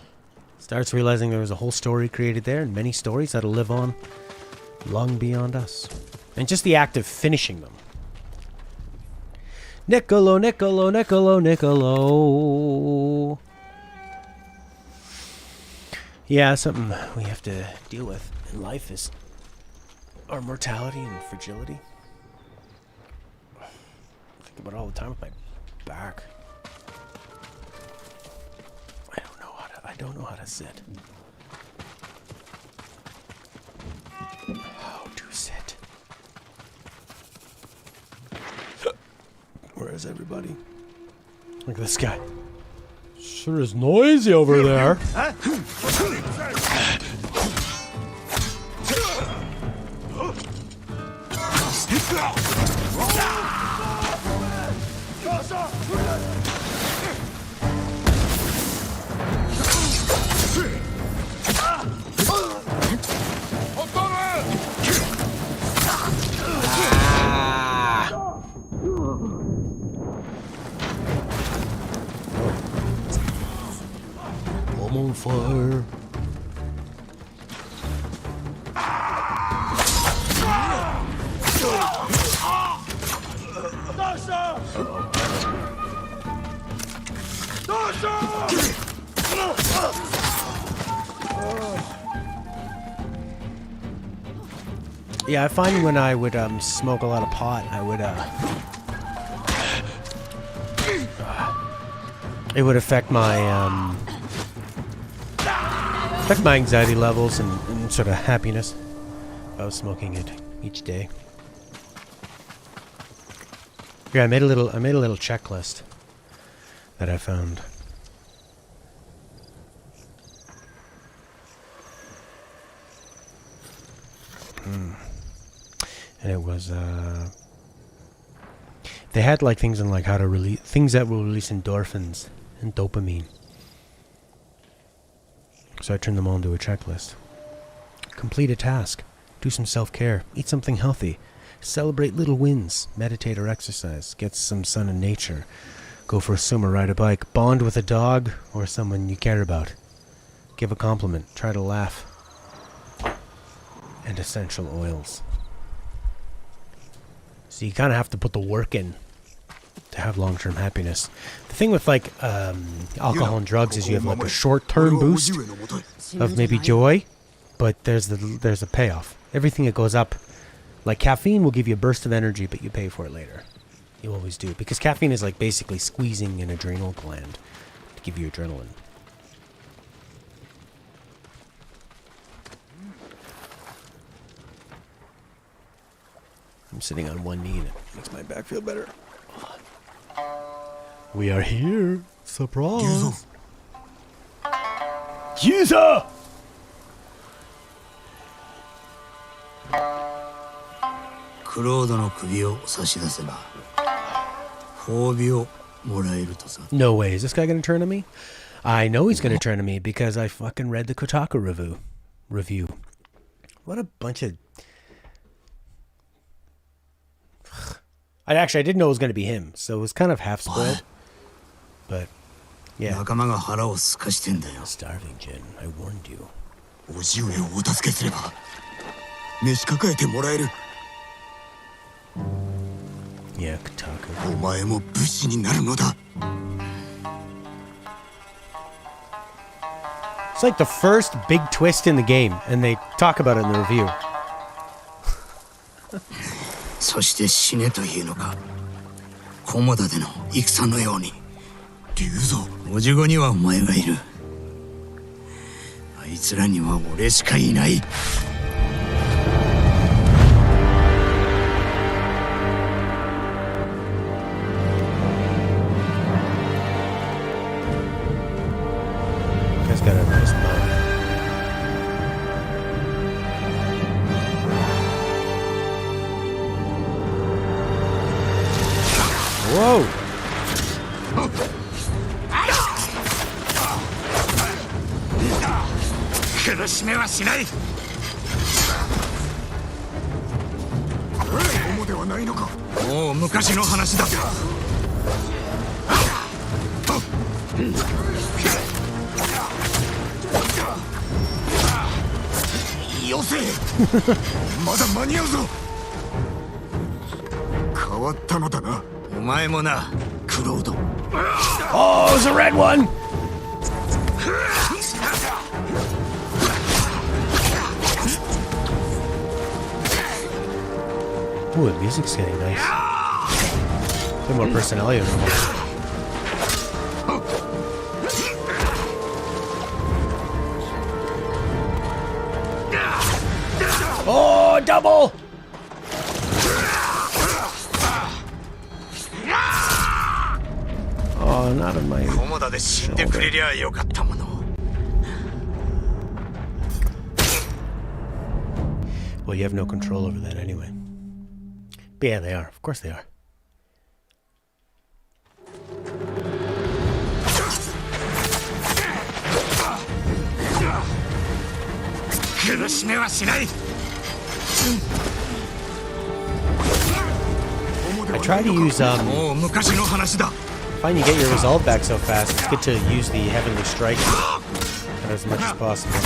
starts realizing there was a whole story created there and many stories that'll live on long beyond us. And just the act of finishing them. Niccolo, Niccolo, Niccolo, Niccolo. Yeah, something we have to deal with in life is our mortality and fragility. I think about it all the time with my back. I don't know how to sit. How to sit. Where is everybody? Look at this guy. Sure is noisy over there. I'm on fire. Yeah, I find when I would smoke a lot of pot, I would it would affect my anxiety levels and sort of happiness. I was smoking it each day. Yeah, I made a little checklist that I found. And it was they had like things on like how to release things that will release endorphins and dopamine. So I turned them all into a checklist. Complete a task. Do some self-care. Eat something healthy. Celebrate little wins. Meditate or exercise. Get some sun in nature. Go for a swim or ride a bike. Bond with a dog or someone you care about. Give a compliment. Try to laugh. And essential oils. So you kind of have to put the work in to have long-term happiness. The thing with like alcohol and drugs is you have like a short-term boost of maybe joy, but there's a payoff. Everything that goes up, like caffeine will give you a burst of energy, but you pay for it later. You always do, because caffeine is like basically squeezing an adrenal gland to give you adrenaline. I'm sitting on one knee and it makes my back feel better. We are here. Surprise. Jesus! No way. Is this guy going to turn on me? I know he's going to turn on me because I fucking read the Kotaku review. What a bunch of... I didn't know it was going to be him, so it was kind of half spoiled. But, yeah. Starving, Jin. I warned you. Yeah, Kotaku. It's like the first big twist in the game, and they talk about it in the review. そして死ねというのか。コモダでの戦のように。竜蔵。おじごにはお前がいる。あいつらには俺しかいない。Guy's got a nice bow. Whoa! Oh, 昔の話だ。よせ。まだ間に合うぞ。変わったのだな。お前もな、クロード。Oh, it's a red one! Ooh, the music's getting nice. A bit more personality than normal. Oh, double! Oh, not in my... Well, you have no control over that anyway. But yeah, they are. Of course they are. I try to use, find you get your resolve back so fast, it's good to use the Heavenly Strike as much as possible.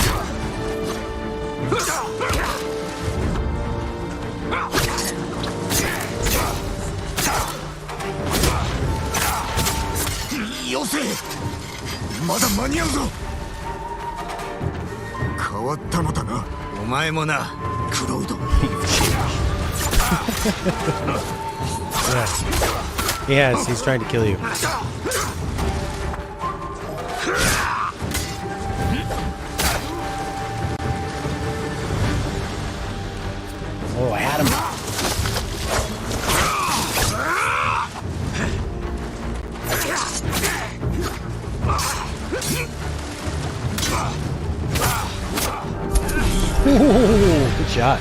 Yes, he's trying to kill you. Oh, I had him. Ooh, good shot.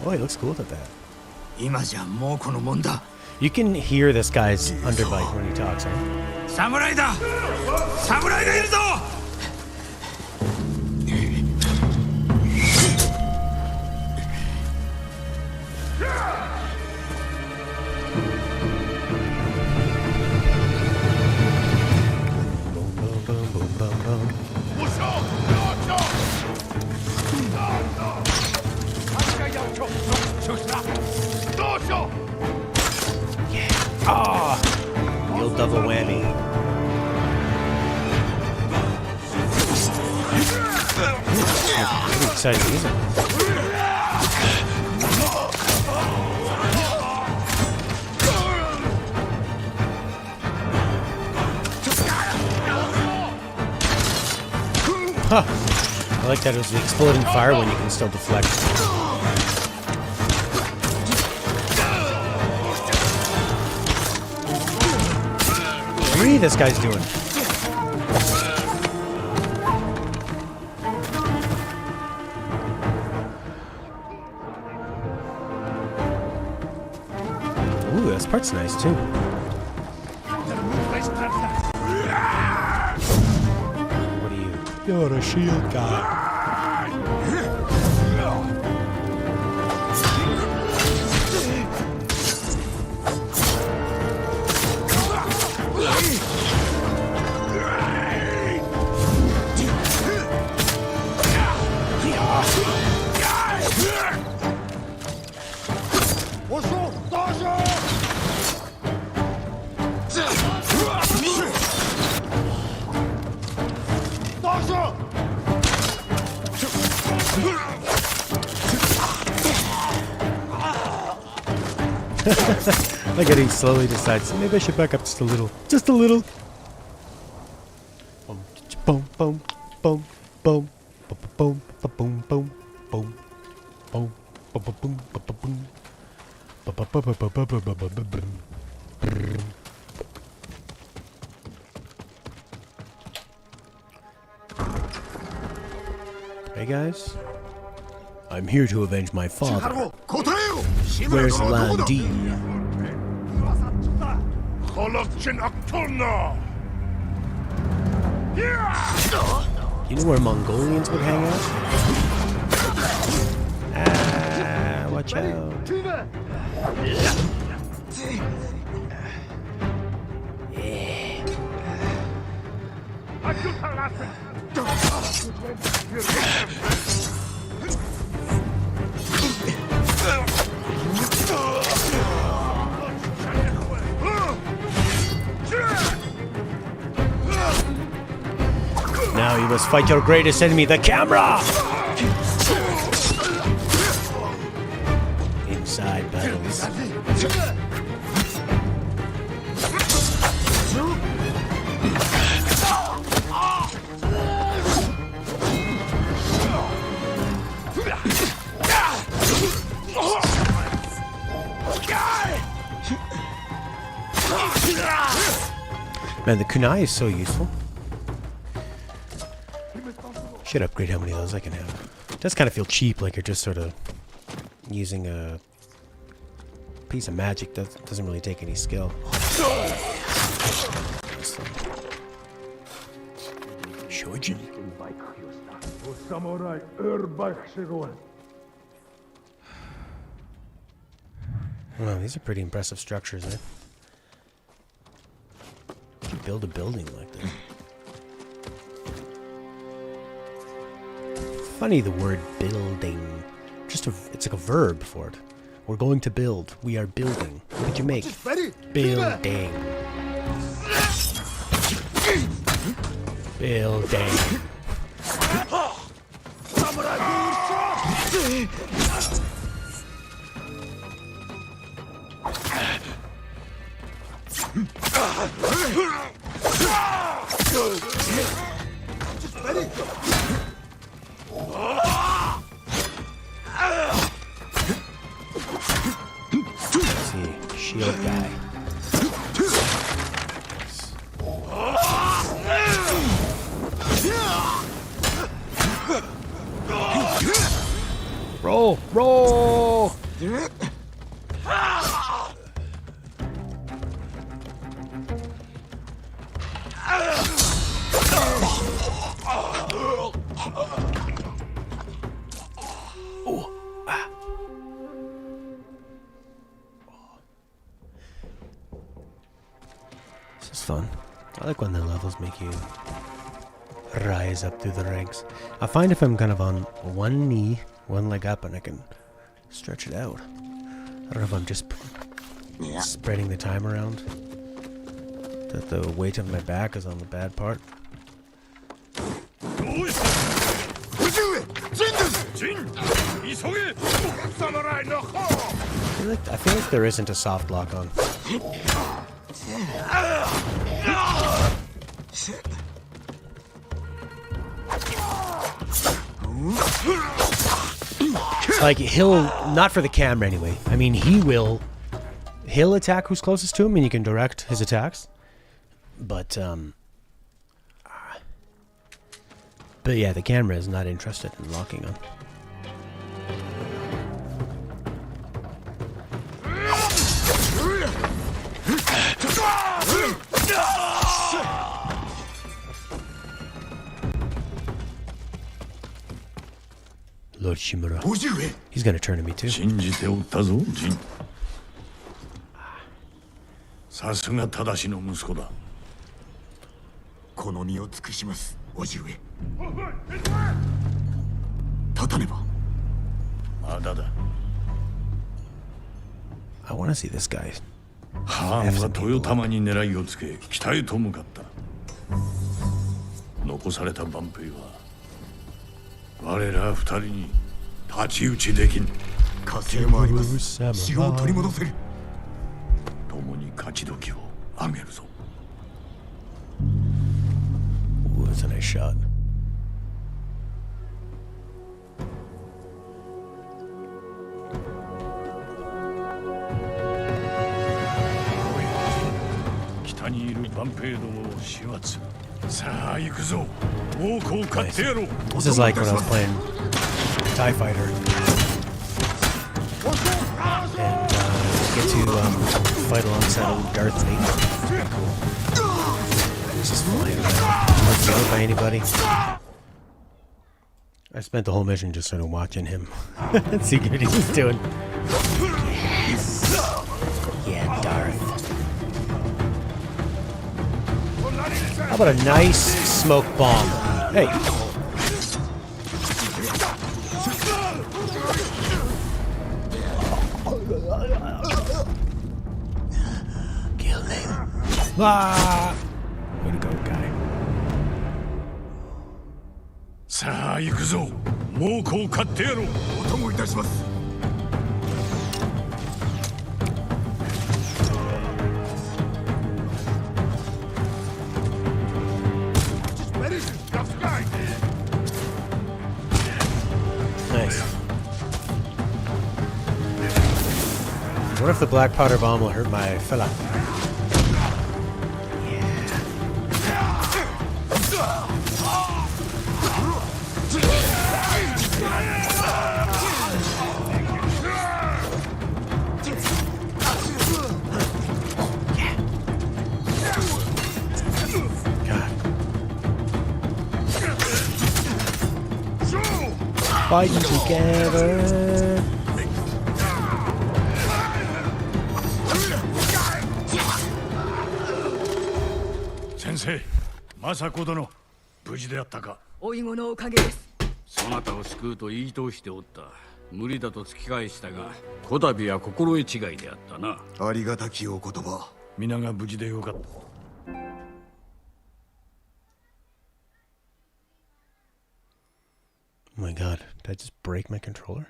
Oh, he looks cool at that. 今じゃもうこのもんだ。 You can hear this guy's underbite when he talks, huh? 侍だ。侍がいるぞ。 Ah! The old double whammy. Pretty exciting music. Huh. I like that it was the exploding fire when you can still deflect. What this guy's doing? Ooh, this part's nice too. What are you? You're a shield guy. Look at he slowly decides, maybe I should back up just a little. Just a little. Boom, boom, boom, boom, boom, boom, boom, boom, boom, boom, boom. Hey guys, I'm here to avenge my father. Where's Landi? You know where Mongolians would hang out? Ah, watch out. Now you must fight your greatest enemy, the camera! Inside battles. Man, the kunai is so useful. Should upgrade how many of those I can have. It does kind of feel cheap, like you're just sort of using a piece of magic that doesn't really take any skill. Shoji. Wow, these are pretty impressive structures, eh? You can build a building like this. Funny the word building. It's like a verb for it. We're going to build. We are building. What did you make? Building. Building. Let's see, shield guy. Roll! Roll! This is fun. I like when the levels make you rise up through the ranks. I find if I'm kind of on one knee, one leg up, and I can stretch it out. I don't know if I'm just spreading the time around. That the weight of my back is on the bad part. I feel like there isn't a soft lock on. Like, he'll, not for the camera anyway, I mean, he'll attack who's closest to him and you can direct his attacks. But yeah, the camera is not interested in locking on. Lord Shimura. He's gonna turn to me too. さすが正しの息子だ。この身を尽くします、叔父上。立たねば。まだだ。I want to see this guy. ハーンは豊玉に狙いをつけ北へと向かった。残された万兵は我ら二人に太刀打ちできん。火星もあります。城を取り戻せる。共に勝ち時をあげるぞ。Ooh, that's a nice shot. This is like when I was playing TIE Fighter. And get to fight alongside old Darth Vader. This is flying around. Not killed by anybody. I spent the whole mission just sort of watching him. See what he was doing. Yes. Yeah, Darth. How about a nice smoke bomb? Hey. Kill him. Ah! Way to go, guy. さあ行くぞ。猛虎を買ってやろう。お供いたします。Nice. What if the black powder bomb will hurt my fella? Fighting together. Sensei, Masako殿、無事であったか。おいごのおかげです。そなたを救うと言い通しておった。無理だと突き返したが、こたびは心得違いであったな。ありがたきお言葉。皆が無事でよかった。Oh my god, did I just break my controller?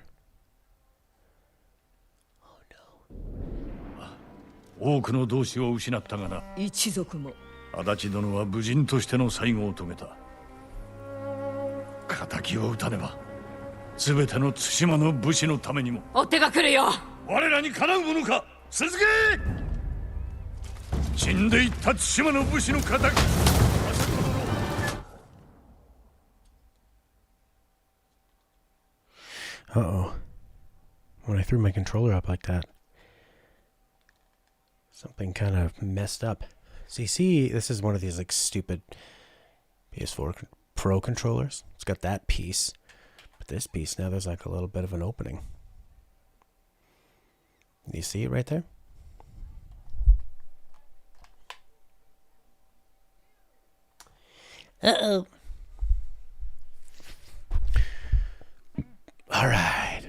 Oh no. 多くの同志を失ったがな。一族も。足立殿は武人としての最後を遂げた。敵を討たねば、全ての対馬の武士のためにも。追っ手が来るよ。我らにかなうものか。続け。死んでいった対馬の武士の敵。Uh-oh. When I threw my controller up like that, something kind of messed up. See, this is one of these like stupid PS4 Pro controllers. It's got that piece. But this piece, now there's like a little bit of an opening. Do you see it right there? Uh-oh. All right.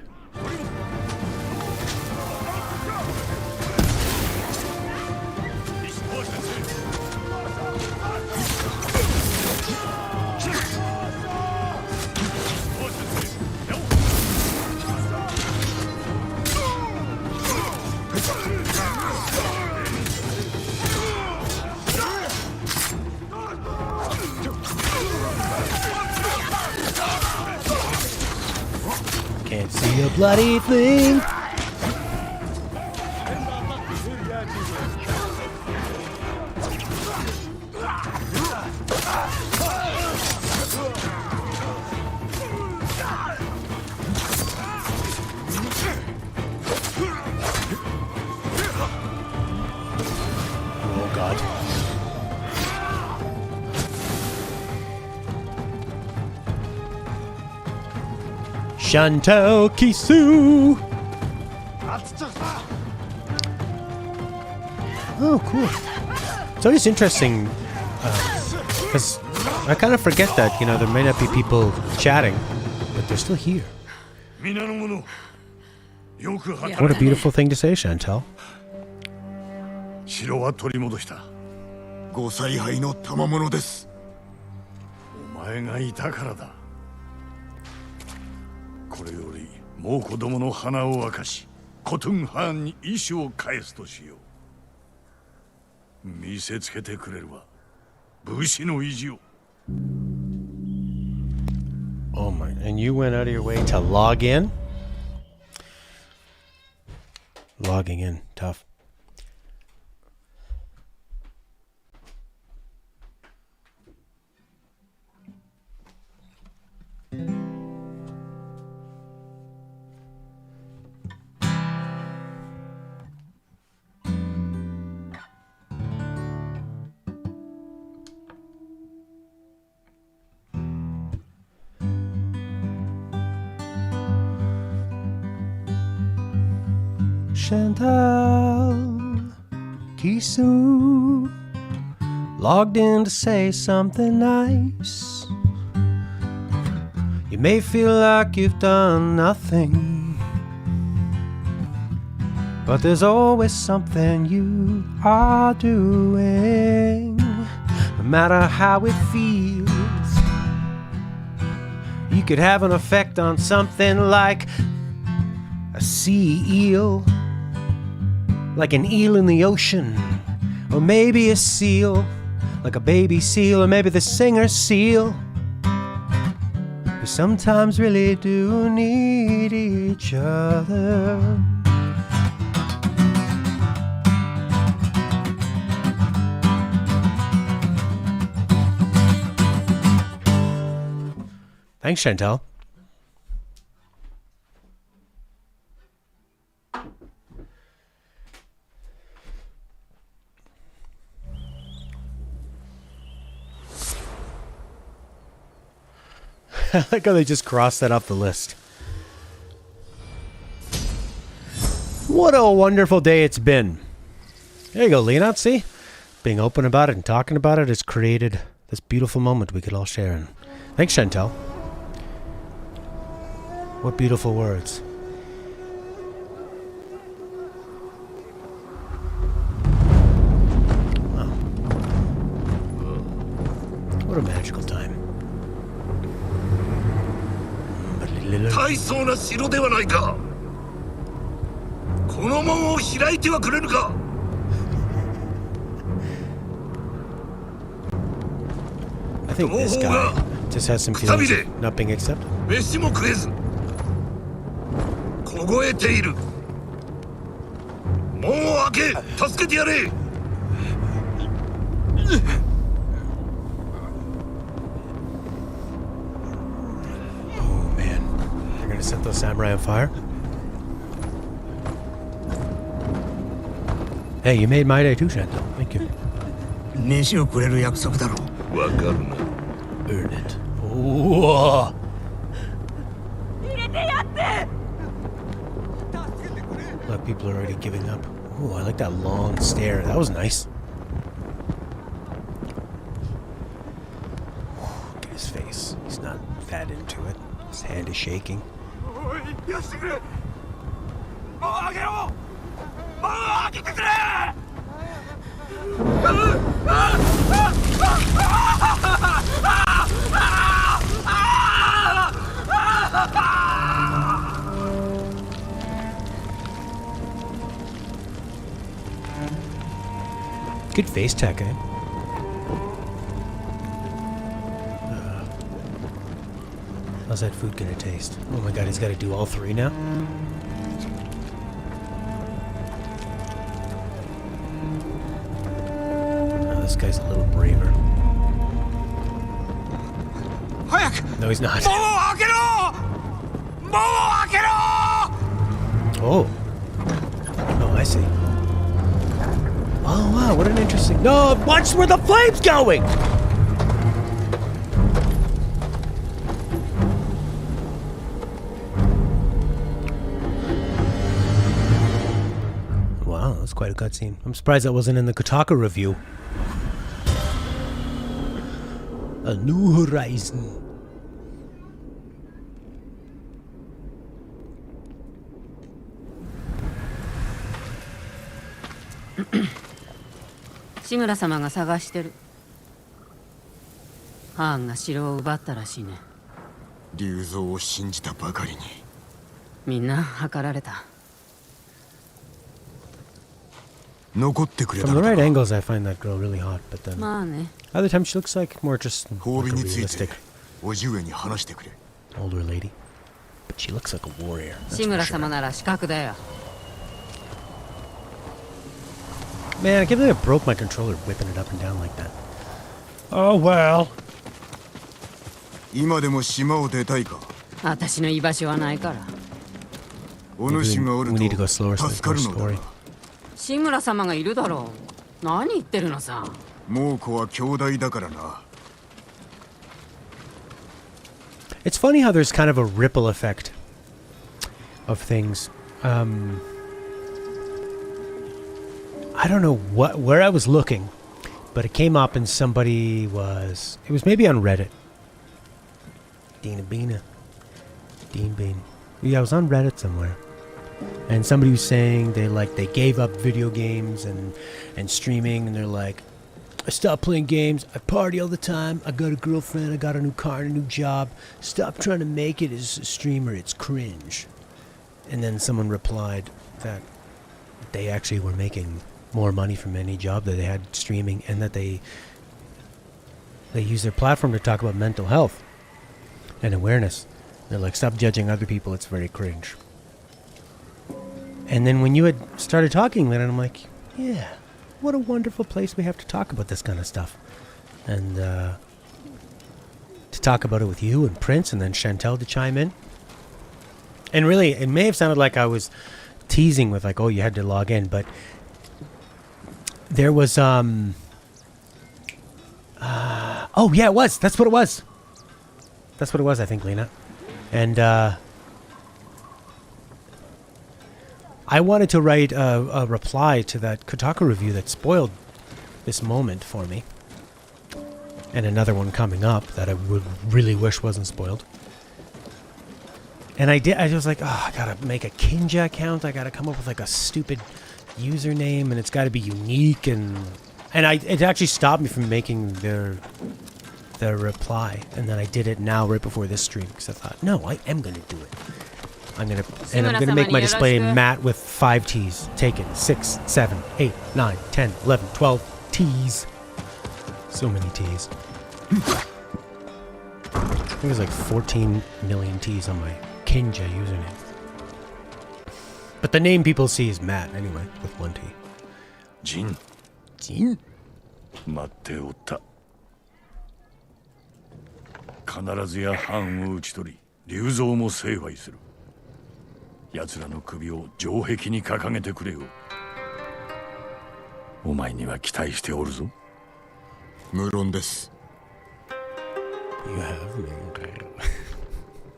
Can't see a bloody thing. Oh God. Shanto Kisu. Oh, cool. It's always interesting because I kind of forget that, you know, there may not be people chatting, but they're still here. What a beautiful thing to say, Chantel. 城は取り戻した。ご采配の賜物です。お前がいたからだ。これよりもう子供の鼻を明かし、コトゥンハーンに意志を返すとしよう。見せつけてくれるわ。武士の意地を。Oh my, and you went out of your way to log in? Logging in, tough. Chantal Kisu logged in to say something nice. You may feel like you've done nothing, but there's always something you are doing. No matter how it feels, you could have an effect on something like a sea eel, like an eel in the ocean, or maybe a seal, like a baby seal, or maybe the singer seal. We sometimes really do need each other. Thanks, Chantal. I like how they just crossed that off the list. What a wonderful day it's been. There you go, Leonard, see? Being open about it and talking about it has created this beautiful moment we could all share in. Thanks, Chantel. What beautiful words. Wow. What a magical time. 大層な城ではないか。この門を開いてはくれるか。I think this guy just has some feelings of not being accepted. 飯も食えず凍えている。門を開け、助けてやれ。gonna set those samurai on fire? Hey, you made my day too, Chantel. Thank you. 飯をくれる約束だろう。わかるな。Earn it. Whoa. Look, people are already giving up. Ooh, I like that long stare. That was nice. Look at his face. He's not that into it. His hand is shaking. Good face tech, eh? How's that food gonna taste? Oh my god, he's gotta do all three now? Oh, this guy's a little braver. No, he's not. Oh. Oh, I see. Oh, wow, what an interesting... No, watch where the flame's going! Wow, that's quite a cutscene. I'm surprised that wasn't in the Kotaku review. A new horizon.志村様が探してる。ハーンが城を奪ったらしいね。竜蔵を信じたばかりに。みんな計られた。残ってくれた From の the だ right angles, I find that girl really hot, but then まあね。 other times she looks like more just like 褒美 a につい realistic て叔父上に話してくれ。 older lady. But she looks like a warrior. That's 志 for 村 sure. 様なら資格だよ。 Man, I can't believe I broke my controller whipping it up and down like that. Oh well. 今でも島を出たいか。私の居場所はないから。お主がおる We need to go slower と so 助か there's る no の story. だ。志村様がいるだろう。何言ってるのさ。猛虎は兄弟だからな。 It's funny how there's kind of a ripple effect of things. I don't know where I was looking, but it came up and somebody was... It was maybe on Reddit. Dean Bean. Yeah, I was on Reddit somewhere. And somebody was saying they gave up video games and streaming, and they're like, I stopped playing games, I party all the time, I got a girlfriend, I got a new car and a new job. Stop trying to make it as a streamer, it's cringe. And then someone replied that they actually were making more money from any job that they had streaming, and that they use their platform to talk about mental health and awareness. They're like, stop judging other people, it's very cringe. And then when you had started talking, then I'm like, yeah, what a wonderful place we have to talk about this kind of stuff. And to talk about it with you and Prince and then Chantel to chime in. And really, it may have sounded like I was teasing with like, oh, you had to log in, but there was, oh yeah, it was. That's what it was. That's what it was, I think, Lena. And, I wanted to write a reply to that Kotaku review that spoiled this moment for me. And another one coming up that I would really wish wasn't spoiled. And I did. I was like, oh, I gotta make a Kinja account. I gotta come up with like a stupid username, and it's gotta be unique. And it actually stopped me from making the reply. And then I did it now right before this stream because I thought, no, I am gonna do it. I'm gonna make my display matte with 5 T's. Take it. 6, 7, 8, 9, 10, 11, 12 T's. So many T's. I think there's like 14 million T's on my Kinja username. But the name people see is Matt anyway, with 1 T. Jin. Jin? 待っておった。必ずや藩を討ち取り、竜蔵も成敗する。奴らの首を城壁に掲げてくれよ。お前には期待しておるぞ。無論です。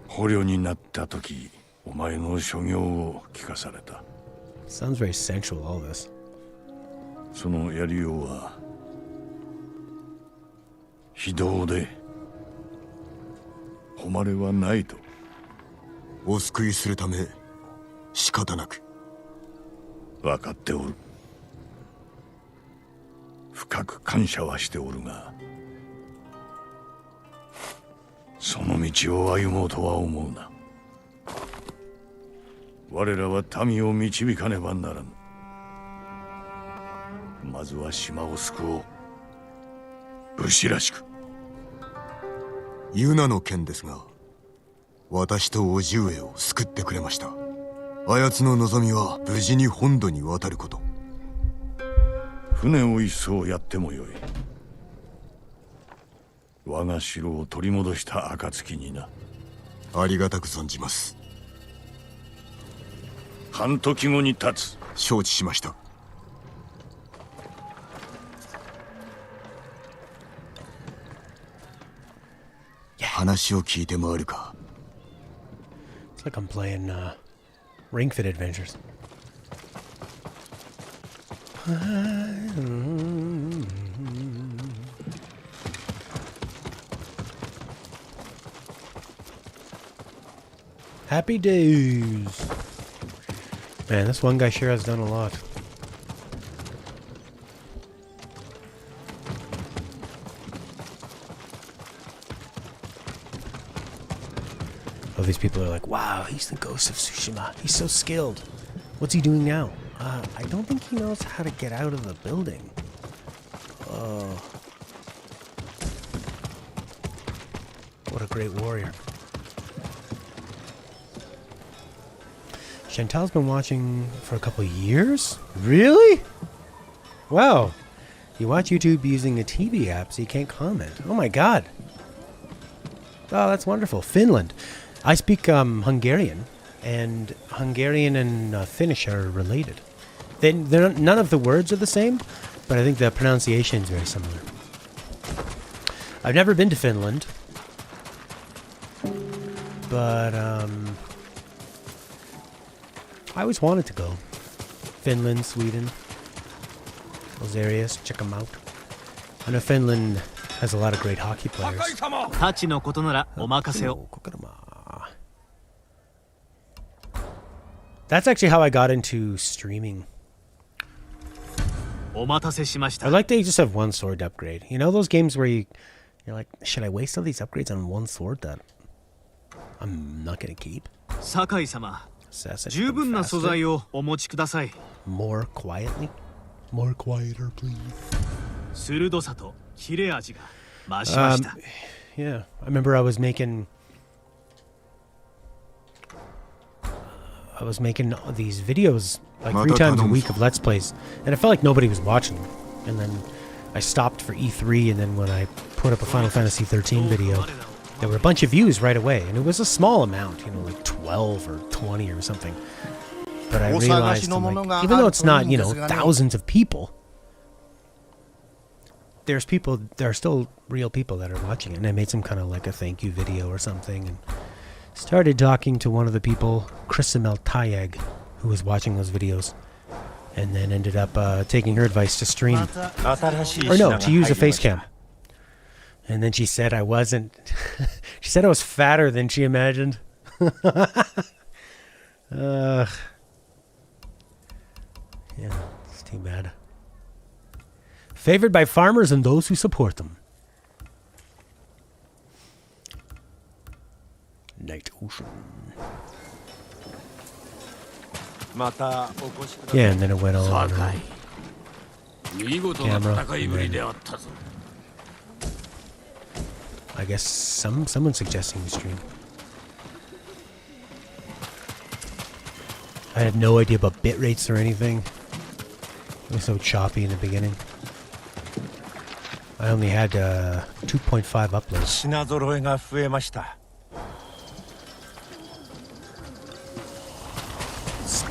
捕虜になった時、お前の所業を聞かされた。Sounds very sensual, all this. そのやりようは非道で誉れはないと。お救いするため仕方なく。分かっておる。深く感謝はしておるが、その道を歩もうとは思うな。我らは民を導かねばならぬ。まずは島を救おう。武士らしく。ユナの件ですが、私と叔父上を救ってくれました。あやつの望みは無事に本土に渡ること。船を一艘やってもよい。我が城を取り戻した暁にな。ありがたく存じます。半時後に立つ。承知しました。話を聞いて回るか。It's like I'm playing Ring Fit Adventures. Happy days. Man, this one guy sure has done a lot. Oh, these people are like, wow, he's the ghost of Tsushima. He's so skilled. What's he doing now? I don't think he knows how to get out of the building. Oh. What a great warrior. Chantal's been watching for a couple years? Really? Wow. You watch YouTube using a TV app so you can't comment. Oh my god. Oh, that's wonderful. Finland. I speak Hungarian, and Hungarian and Finnish are related. None of the words are the same, but I think the pronunciation is very similar. I've never been to Finland, but I always wanted to go. Finland, Sweden, those areas, check them out. I know Finland has a lot of great hockey players. That's actually how I got into streaming. I like that you just have one sword to upgrade. You know those games where you're like, should I waste all these upgrades on one sword that I'm not gonna keep? More quietly? More quieter, please. Yeah, I remember I was making these videos like 3 times a week of Let's Plays, and I felt like nobody was watching them. And then I stopped for E3, and then when I put up a Final Fantasy 13 video, there were a bunch of views right away, and it was a small amount, you know, like 12 or 20 or something. But I realized, like, even though it's not, you know, thousands of people, there are still real people that are watching it. And I made some kind of like a thank you video or something, and started talking to one of the people, Chrisimel Tayeg, who was watching those videos, and then ended up taking her advice to stream, or no, to use a face cam. And then she said I wasn't. She said I was fatter than she imagined. Yeah, it's too bad. Favored by farmers and those who support them. Night Ocean. Yeah, and then it went on camera. I guess someone's suggesting the stream. I had no idea about bit rates or anything. It was so choppy in the beginning. I only had 2.5 uploads.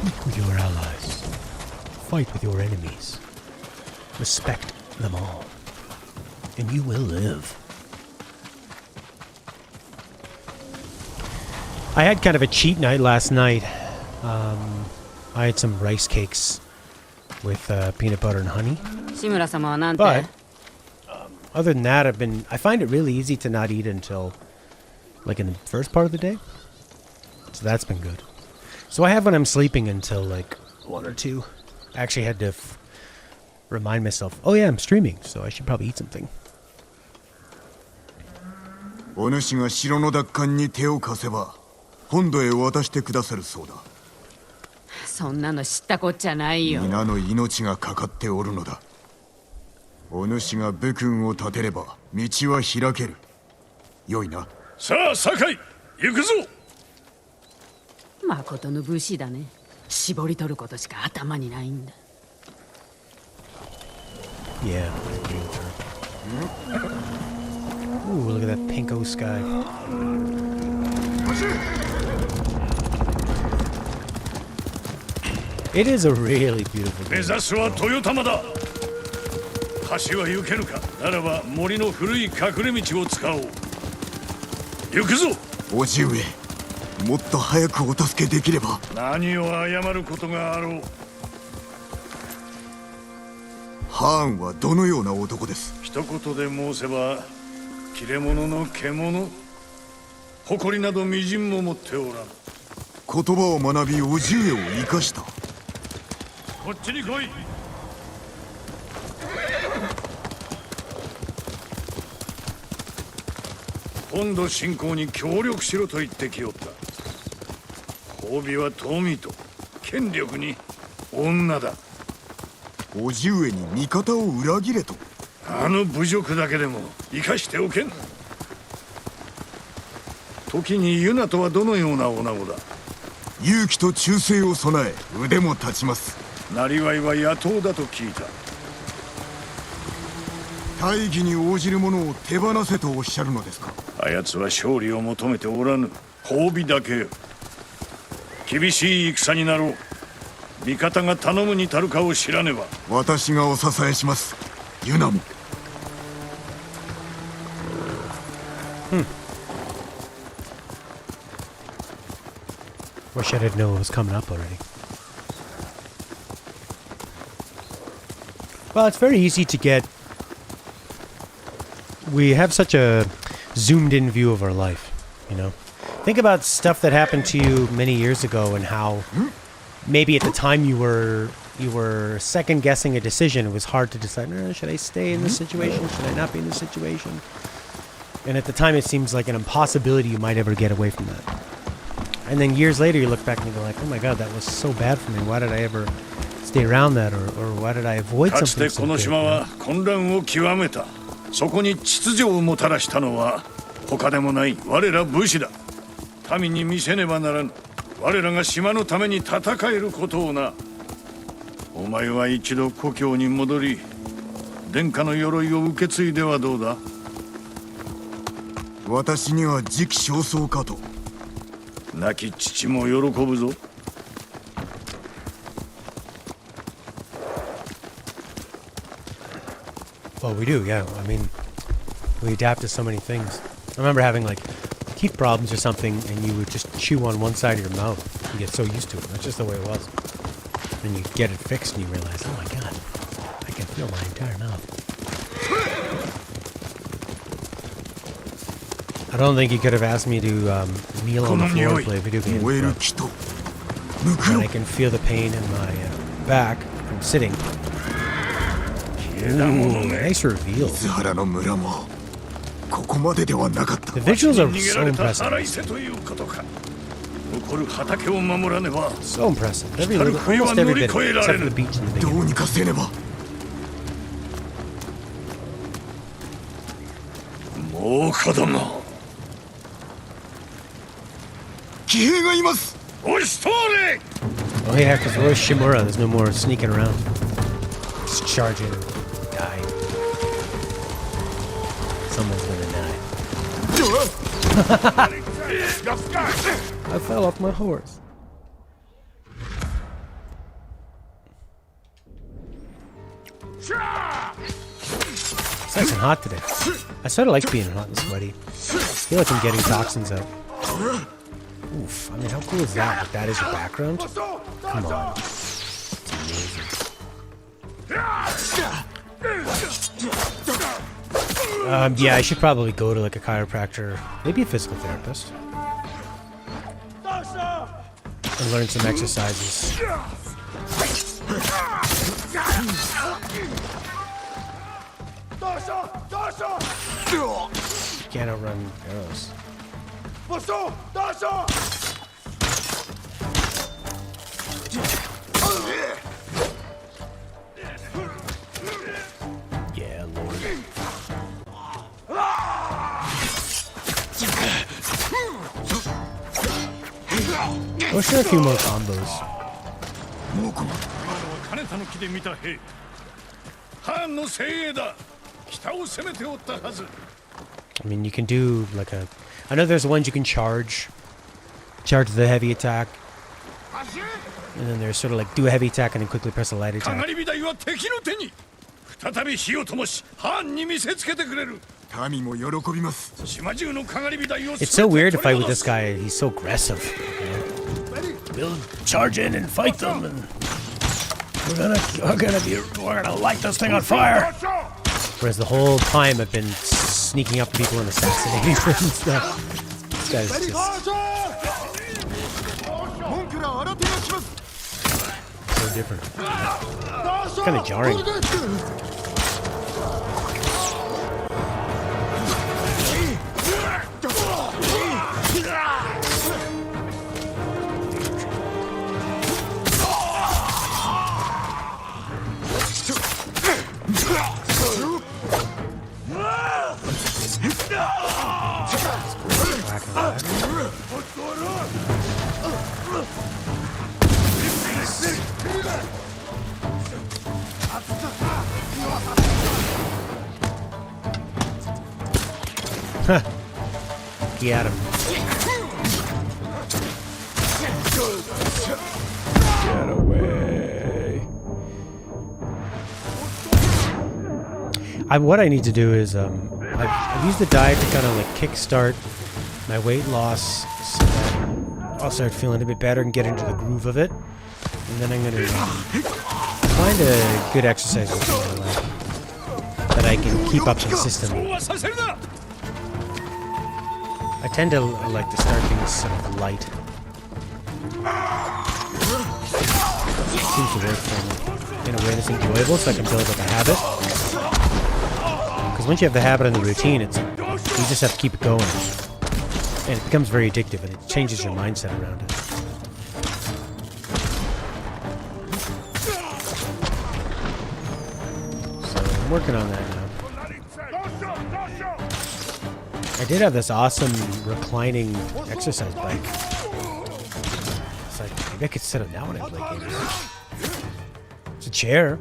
Speak with your allies. Fight with your enemies. Respect them all. And you will live. I had kind of a cheat night last night. I had some rice cakes with peanut butter and honey. But other than that, I find it really easy to not eat until like in the first part of the day. So that's been good. So I have when I'm sleeping until like 1 or 2. I actually had to remind myself, oh yeah, I'm streaming, so I should probably eat something. お主が城の奪還に手を貸せば本土へ渡してくださるそうだ。そんなの知ったこっちゃないよ。皆の命がかかっておるのだ。お主が武君を立てれば道は開ける。よいな。さあ、酒井、行くぞ。まことの武士だね。絞り取ることしか頭にないんだ。Yeah. Ooh, look at that pinko sky. It is a really beautiful day. 目指すは豊玉だ。橋は行けるか。ならば森の古い隠れ道を使おう。行くぞ。叔父上、もっと早くお助けできれば。何を謝ることがあろう。ハーンはどのような男です？一言で申せば切れ者の獣、誇りなどみじんも持っておらん。言葉を学び叔父上を生かした。こっちに来い。本土侵攻に協力しろと言ってきよった。褒美は富と権力に女だ。叔父上に味方を裏切れと。あの侮辱だけでも生かしておけん。時にユナとはどのような女子だ。勇気と忠誠を備え腕も立ちます。なりわいは野党だと聞いた。大義に応じる者を手放せとおっしゃるのですか。あやつは勝利を求めておらぬ。褒美だけ。厳しい戦になろう。味方が頼むに足るかを知らねば。私がお支えします。ユナも。Wish I didn't know it was coming up already. Well, it's very easy to get. We have such a zoomed-in view of our life, you know. Think about stuff that happened to you many years ago and how maybe at the time you were second-guessing a decision. It was hard to decide, should I stay in this situation? Should I not be in this situation? And at the time, it seems like an impossibility you might ever get away from that. And then years later, you look back and you go like, oh my god, that was so bad for me. Why did I ever stay around that? Or why did I avoid something so bad? 混乱を極めた。そこに秩序をもたらしたのは他でもない我ら武士だ。民に見せねばならぬ。我らが島のために戦えることをな。お前は一度故郷に戻り、殿下の鎧を受け継いではどうだ。私には時期尚早かと。亡き父も喜ぶぞ。Well, we do, yeah. I mean, we adapt to so many things. I remember having like teeth problems or something, and you would just chew on one side of your mouth. You get so used to it. That's just the way it was. Then you get it fixed, and you realize, oh my god, I can feel my entire mouth. I don't think you could have asked me to kneel on the floor and play video games. And I can feel the pain in my back from sitting. Ooh, nice reveal. The visuals are so impressive. So impressive. Almost every bit, except for the beach in the beginning. もう子供。騎兵がいます。押し通れ。Oh yeah, because we're Shimura. There's no more sneaking around. Just charge in and die. Someone's gonna die. I fell off my horse. It's nice and hot today. I sort of like being hot and sweaty. I feel like I'm getting toxins out. Oof, I mean, how cool is that? Like, that is your background? Come on. It's amazing. Yeah, I should probably go to like a chiropractor, maybe a physical therapist, and learn some exercises. You can't outrun arrows. Yeah, Lord. We'll share a few more combos. I mean, you can do like a... I know there's ones you can charge the heavy attack. And then there's sort of like do a heavy attack and then quickly press a light attack. It's so weird to fight with this guy. He's so aggressive. You know? We'll charge in and fight them, and we're gonna light this thing on fire. Whereas the whole time I've been sneaking up to people and assassinating them and stuff. This guy's just so different. It's kind of jarring. Huh. Get him. Get away. What I need to do is I've used the diet to kind of like kickstart my weight loss so that I'll start feeling a bit better and get into the groove of it. And then I'm going to find a good exercise routine that I can keep up consistently. I tend to like to start things sort of light. It seems to work for me in a way that's enjoyable, so I can build up a habit. Because once you have the habit and the routine, you just have to keep it going. And it becomes very addictive, and it changes your mindset around it. So I'm working on that now. I did have this awesome reclining exercise bike. It's like, maybe I could sit it down when I play games. It's a chair.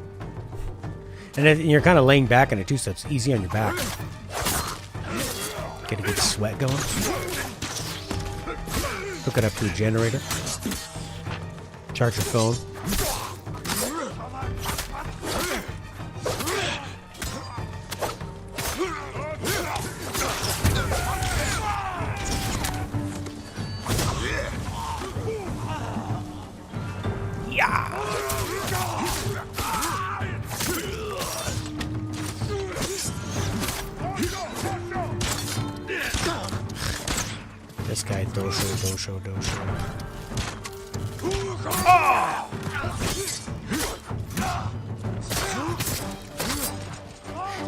And you're kind of laying back in it too, so it's easy on your back. Get a good sweat going. Hook it up to a generator. Charge your phone. This guy, dosho.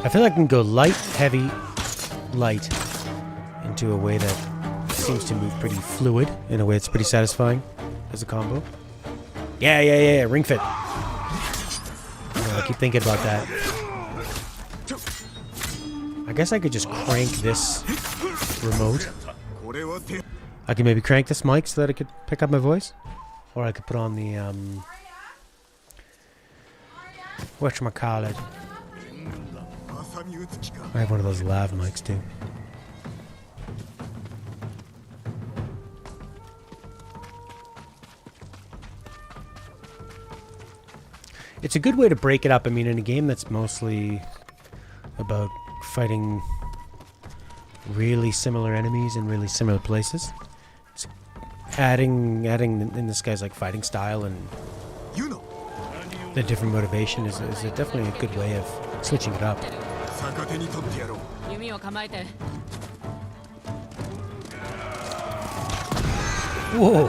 I feel like I can go light, heavy, light into a way that seems to move pretty fluid, in a way that's pretty satisfying as a combo. Yeah, ring fit. I keep thinking about that. I guess I could just crank this remote. I could maybe crank this mic so that I could pick up my voice. Or I could put on the, whatchamacallit. I have one of those lav mics too. It's a good way to break it up. I mean, in a game that's mostly about fighting really similar enemies in really similar places, it's adding in this guy's like fighting style and the different motivation is definitely a good way of switching it up. Whoa!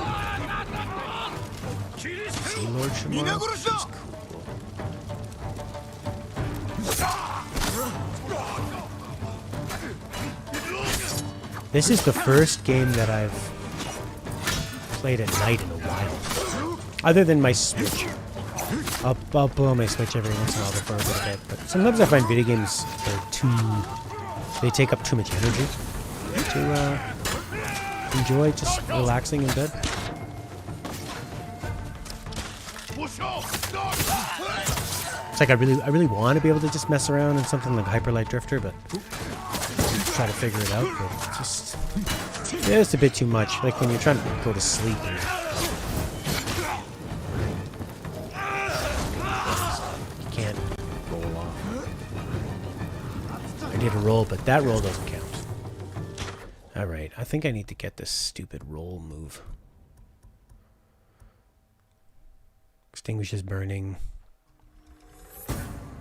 See Lord Shimura? That's cool. This is the first game that I've played at night in a while. Other than my Switch. I'll blow my Switch every once in a while for a little bit. But sometimes I find video games they take up too much energy to enjoy just relaxing in bed. It's like I really want to be able to just mess around in something like Hyper Light Drifter, but try to figure it out. But it's just it's a bit too much. Like when you're trying to go to sleep. And you can't roll off. I did a roll, but that roll doesn't count. All right, I think I need to get this stupid roll move. Extinguishes burning.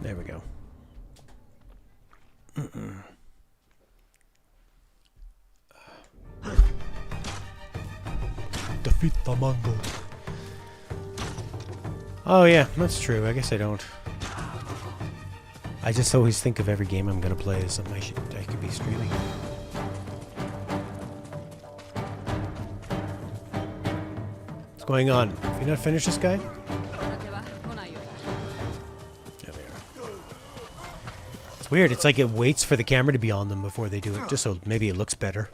There we go. Defeat the Mongol. Oh yeah, that's true. I guess I don't. I just always think of every game I'm gonna play as something I could be streaming. What's going on? Have you not finished this guy? It's weird. It's like it waits for the camera to be on them before they do it, just so maybe it looks better.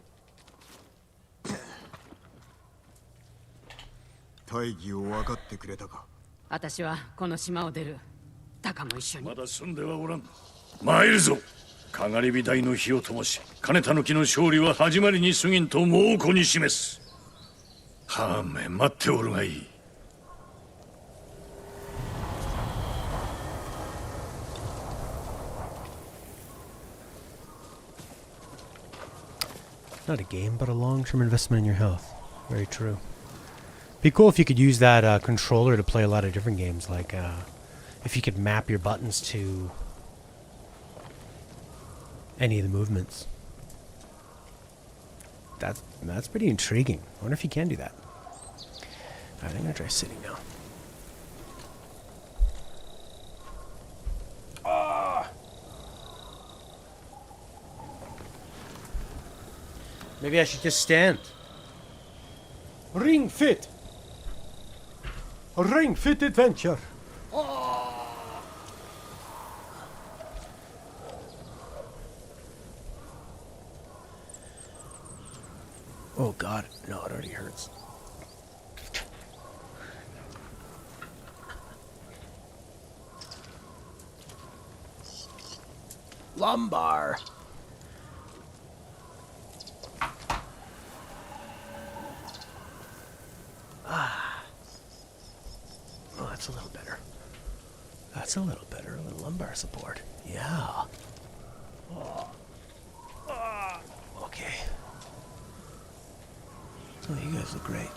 Not a game, but a long-term investment in your health. Very true. Be cool if you could use that controller to play a lot of different games, like if you could map your buttons to any of the movements. That's pretty intriguing. I wonder if you can do that. Alright, I'm gonna try sitting now. Maybe I should just stand. Ring Fit! Ring Fit Adventure! Oh god, no, it already hurts. Lumbar. Oh, that's a little better. That's a little better. A little lumbar support. Yeah. Okay. Oh, you guys look great.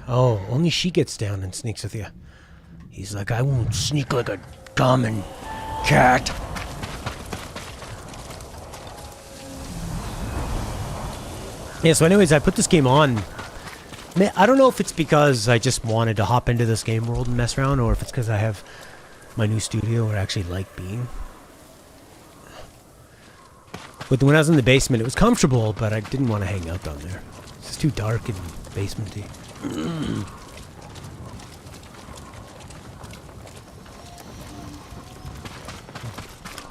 Oh, only she gets down and sneaks with you. He's like, I won't sneak like a common cat. Yeah, so anyways, I put this game on. I don't know if it's because I just wanted to hop into this game world and mess around, or if it's because I have my new studio where I actually like being. But when I was in the basement, it was comfortable, but I didn't want to hang out down there. It's just too dark and basementy.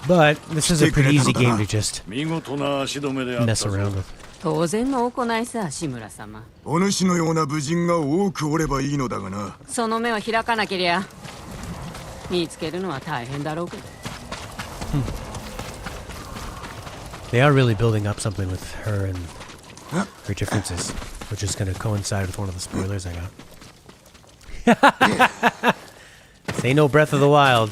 But this is a pretty easy game to just mess around with. 当然の行いさ、志村様。お主のような武人が多くおればいいのだがな。その目を開かなけりゃ見つけるのは大変だろうけど。They are really building up something with her and her differences, which is going to coincide with one of the spoilers I got. Say no Breath of the Wild.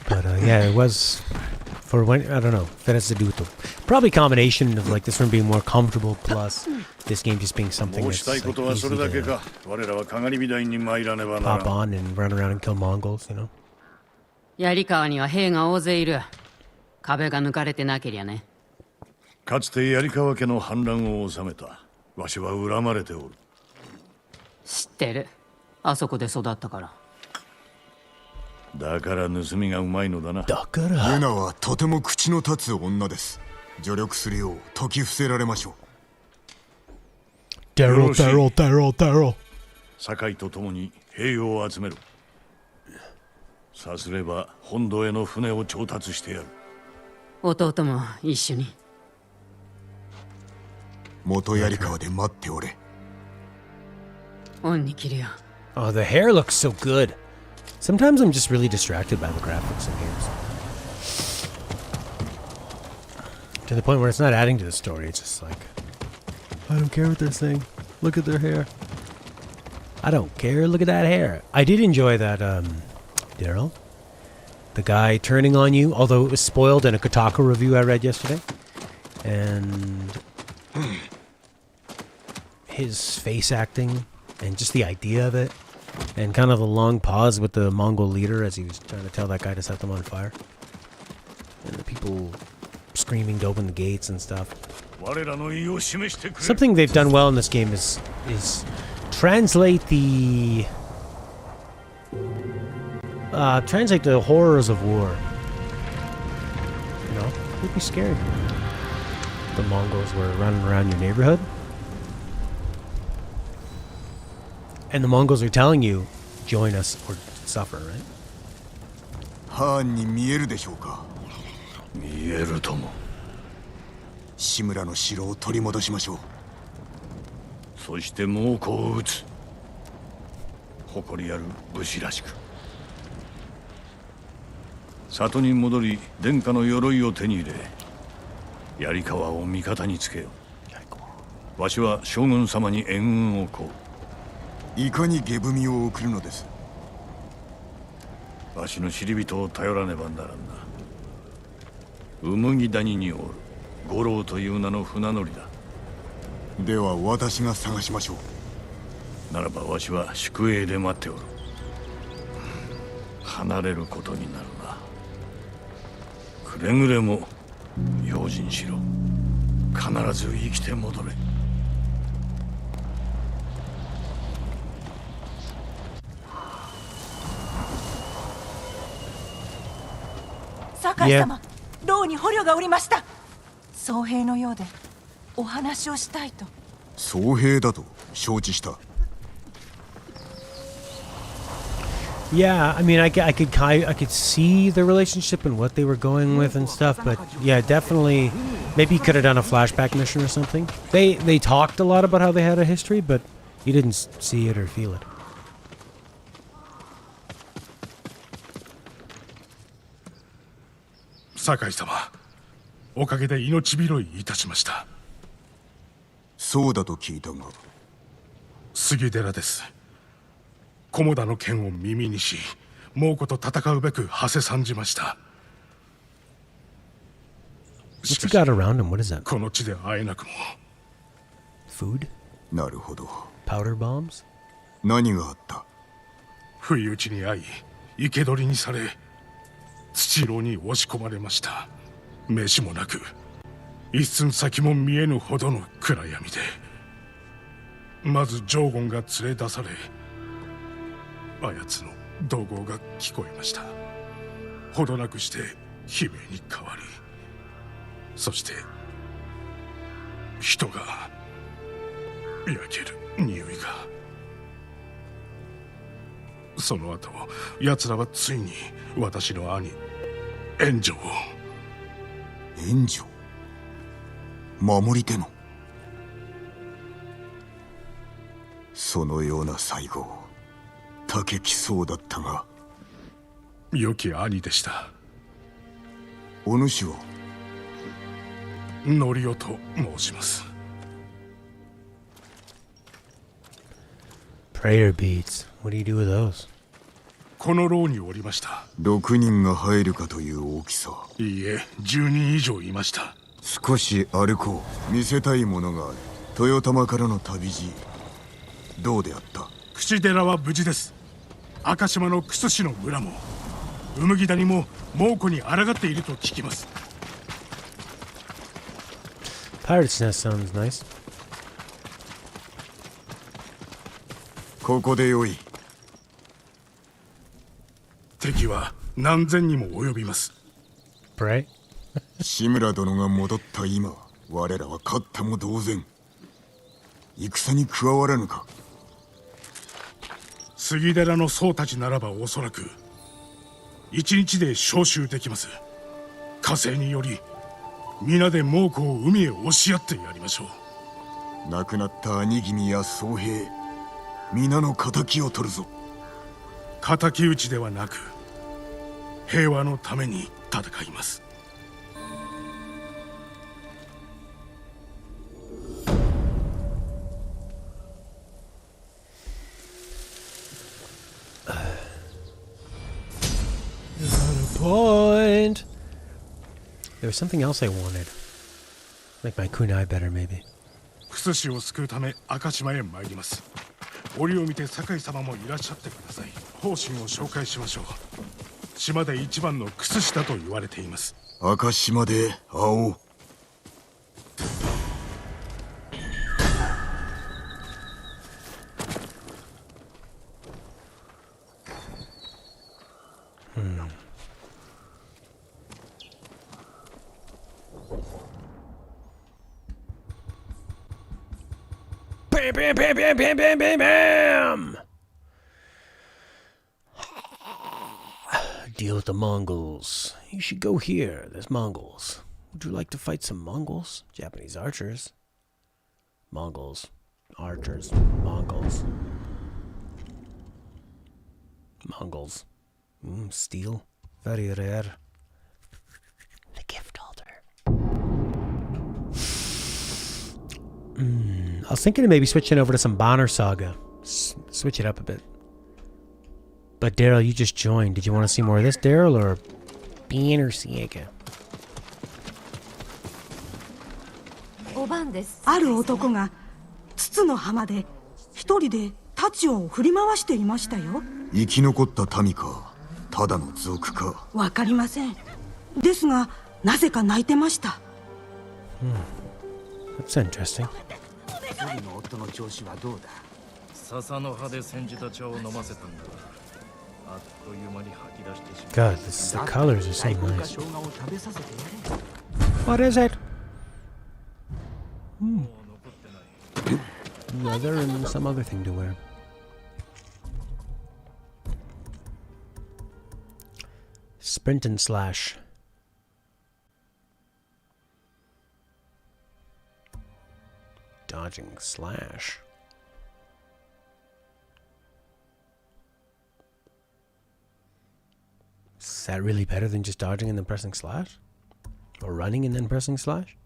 But yeah, it was for when I don't know. Probably a combination of like this one being more comfortable plus this game just being something that's like, easy to hop on and run around and kill Mongols, you know. 槍川には兵が大勢いる。壁が抜かれてなけりゃね。かつて槍川家の反乱を収めた。わしは恨まれておる。知ってる。あそこで育ったから。だから盗みがうまいのだな。だから。ユナはとても口の立つ女です。助力するよう説き伏せられましょう。ダロダロダロダロ。堺と共に兵を集める。さすれば本土への船を調達してやる。弟も一緒に。元槍川で待っておれ。恩に着るよ。Oh, the hair looks so good. Sometimes I'm just really distracted by the graphics in games. To the point where it's not adding to the story, it's just like, I don't care what they're saying. Look at their hair. I don't care, look at that hair. I did enjoy that, Daryl. The guy turning on you, although it was spoiled in a Kotaku review I read yesterday. And his face acting and just the idea of it. And kind of the long pause with the Mongol leader as he was trying to tell that guy to set them on fire. And the people screaming to open the gates and stuff. Something they've done well in this game is translate the horrors of war. You know, it would be scary. The Mongols were running around your neighborhood. And the Mongols are telling you, join us or suffer, right? ハーンに見えるでしょうか。見えるとも。志村の城を取り戻しましょう。そして猛攻を撃つ。誇りある武士らしく。里に戻り殿下の鎧を手に入れ、槍川を味方につけよう。わしは将軍様に援軍を請う。いかに下踏みを送るのです。わしの知り人を頼らねばならんな。うむぎ谷におる五郎という名の船乗りだ。では私が探しましょう。ならばわしは宿営で待っておる。離れることになるな。くれぐれも用心しろ。必ず生きて戻れ。堺様、牢に捕虜がおりました。僧兵のようでお話をしたいと。僧兵だと承知した。Yeah, I mean, I could see the relationship and what they were going with and stuff, but yeah, definitely, maybe you could have done a flashback mission or something. They talked a lot about how they had a history, but you didn't see it or feel it. 堺様、おかげで命拾いいたしました。そうだと聞いたが。杉寺です。菰田の剣を耳にし、猛虎と戦うべく馳せ参じました。しかし、この地で会えなくも。Food? なるほど。Powder bombs? 何があった？不意打ちに遭い、生け捕りにされ、土牢に押し込まれました。飯もなく、一寸先も見えぬほどの暗闇で、まずジョーゴンが連れ出され、あやつの怒号が聞こえました。ほどなくして悲鳴に変わり、そして人が焼ける匂いが。その後、奴らはついに私の兄援助を。援助？守り手の？そのような最後、たけきそうだったが。良き兄でした。お主は？ノリオと申します。Prayer beads. What do you do with those? この牢におりました。6人が入るかという大きさ。いいえ、10人以上いました。少し歩こう。見せたいものがある。豊玉からの旅路、どうであった？口寺は無事です。赤島のクスシの村もウムギ谷も猛虎に抗っていると聞きます。 Pirate's Nest sounds nice. ここでよい。敵は何千にも及びます。 Pray? 志村殿が戻った今、我らは勝ったも同然。戦に加わらぬか？杉寺の僧たちならばおそらく一日で召集できます。火星により皆で猛虎を海へ押し合ってやりましょう。亡くなった兄君や僧兵、皆の仇を取るぞ。敵討ちではなく平和のために戦います。Point. There was something else I wanted. Like my kunai better, maybe. クスシを救うため赤島へ参ります。折を見て酒井様もいらっしゃってください。方針を紹介しましょう。島で一番のクスシだと言われています。赤島で会おう。Bam, bam, bam, bam, bam, bam, bam, bam! Deal with the Mongols. You should go here. There's Mongols. Would you like to fight some Mongols? Japanese archers. Mongols. Archers. Mongols. Mongols. Steel. Very rare. The gift altar. I was thinking of maybe switching over to some Bonner Saga. Switch it up a bit. But Daryl, you just joined. Did you want to see more of this, Daryl, or Banner Saga? おばんです。ある男が筒の浜で一人でタチを振り回していましたよ。生き残った民か、ただの賊か。わかりません。ですがなぜか泣いてました。That's interesting. の夫の調子はどうだ？笹の葉で煎じた茶を飲ませたんだ。あっという間に吐き出してしまう。 God, the colors are so nice. What is it? Leather and some other thing to wear. Sprint and slash. Dodging slash. Is that really better than just dodging and then pressing slash? Or running and then pressing slash?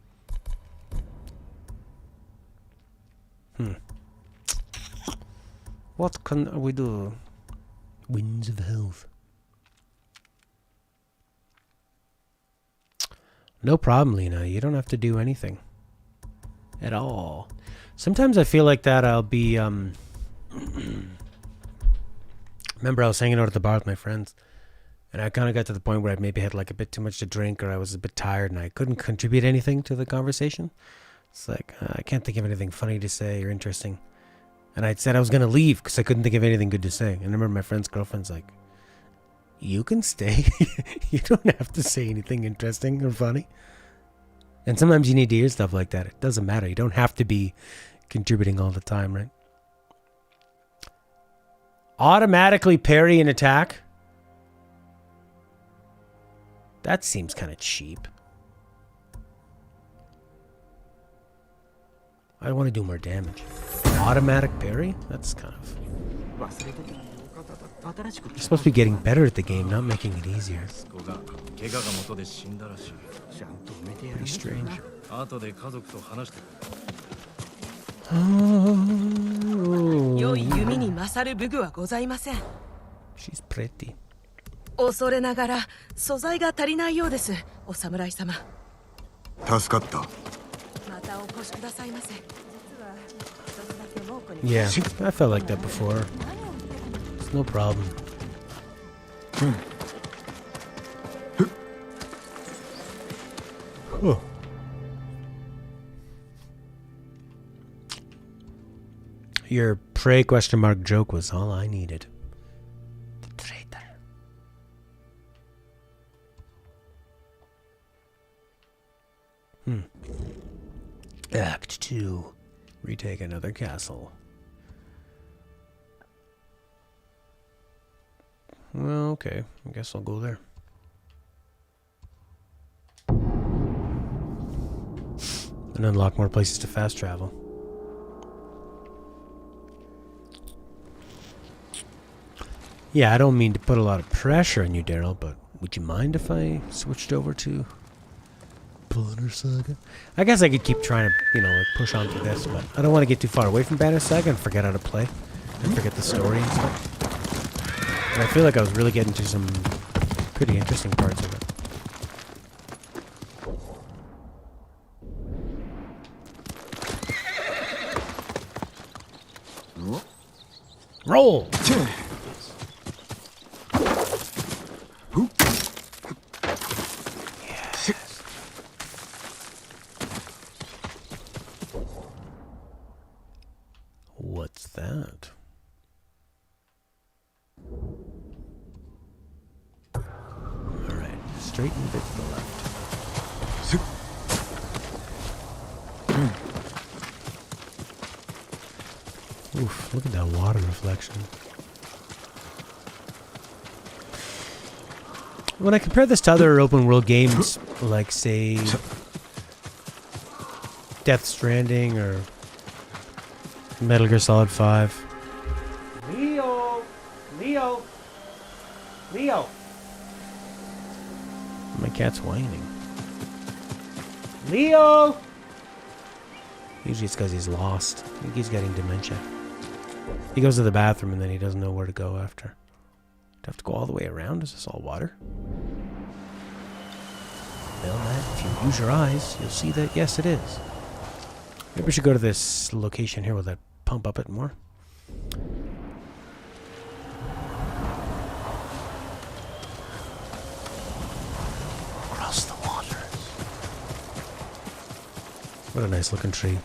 What can we do? Winds of health. No problem, Lena. You don't have to do anything. At all. Sometimes I feel like that I'll be, remember I was hanging out at the bar with my friends, and I kind of got to the point where I maybe had like a bit too much to drink, or I was a bit tired and I couldn't contribute anything to the conversation. It's like, I can't think of anything funny to say or interesting. And I said I was going to leave because I couldn't think of anything good to say. And I remember my friend's girlfriend's like, you can stay. You don't have to say anything interesting or funny. And sometimes you need to hear stuff like that. It doesn't matter. You don't have to be contributing all the time, right? Automatically parry an attack? That seems kind of cheap. I want to do more damage. Automatic parry? That's kind of... You're supposed to be getting better at the game, not making it easier. Pretty strange. She's pretty. 恐れながら素材が足りないようです、お侍様。助かった。またお越しくださいませ。 Yeah, I felt like that before. It's no problem. Oh. Your pray ? Joke was all I needed. The traitor. Act 2. Retake another castle. Well, okay. I guess I'll go there. And unlock more places to fast travel. Yeah, I don't mean to put a lot of pressure on you, Daryl, but would you mind if I switched over to Banner Saga? I guess I could keep trying to, you know, like push on to this, but I don't want to get too far away from Banner Saga and forget how to play and forget the story and stuff. And I feel like I was really getting to some pretty interesting parts of it. Roll! What's that? Alright, straighten a bit to the left. Oof, look at that water reflection. When I compare this to other open world games, like, say, Death Stranding or Metal Gear Solid 5. Leo! Leo! Leo! My cat's whining. Leo! Usually it's because he's lost. I think he's getting dementia. He goes to the bathroom and then he doesn't know where to go after. Do I have to go all the way around? Is this all water? Well, Matt, if you use your eyes, you'll see that, yes, it is. Maybe we should go to this location here. Will that pump up it more? Across the waters. What a nice looking tree.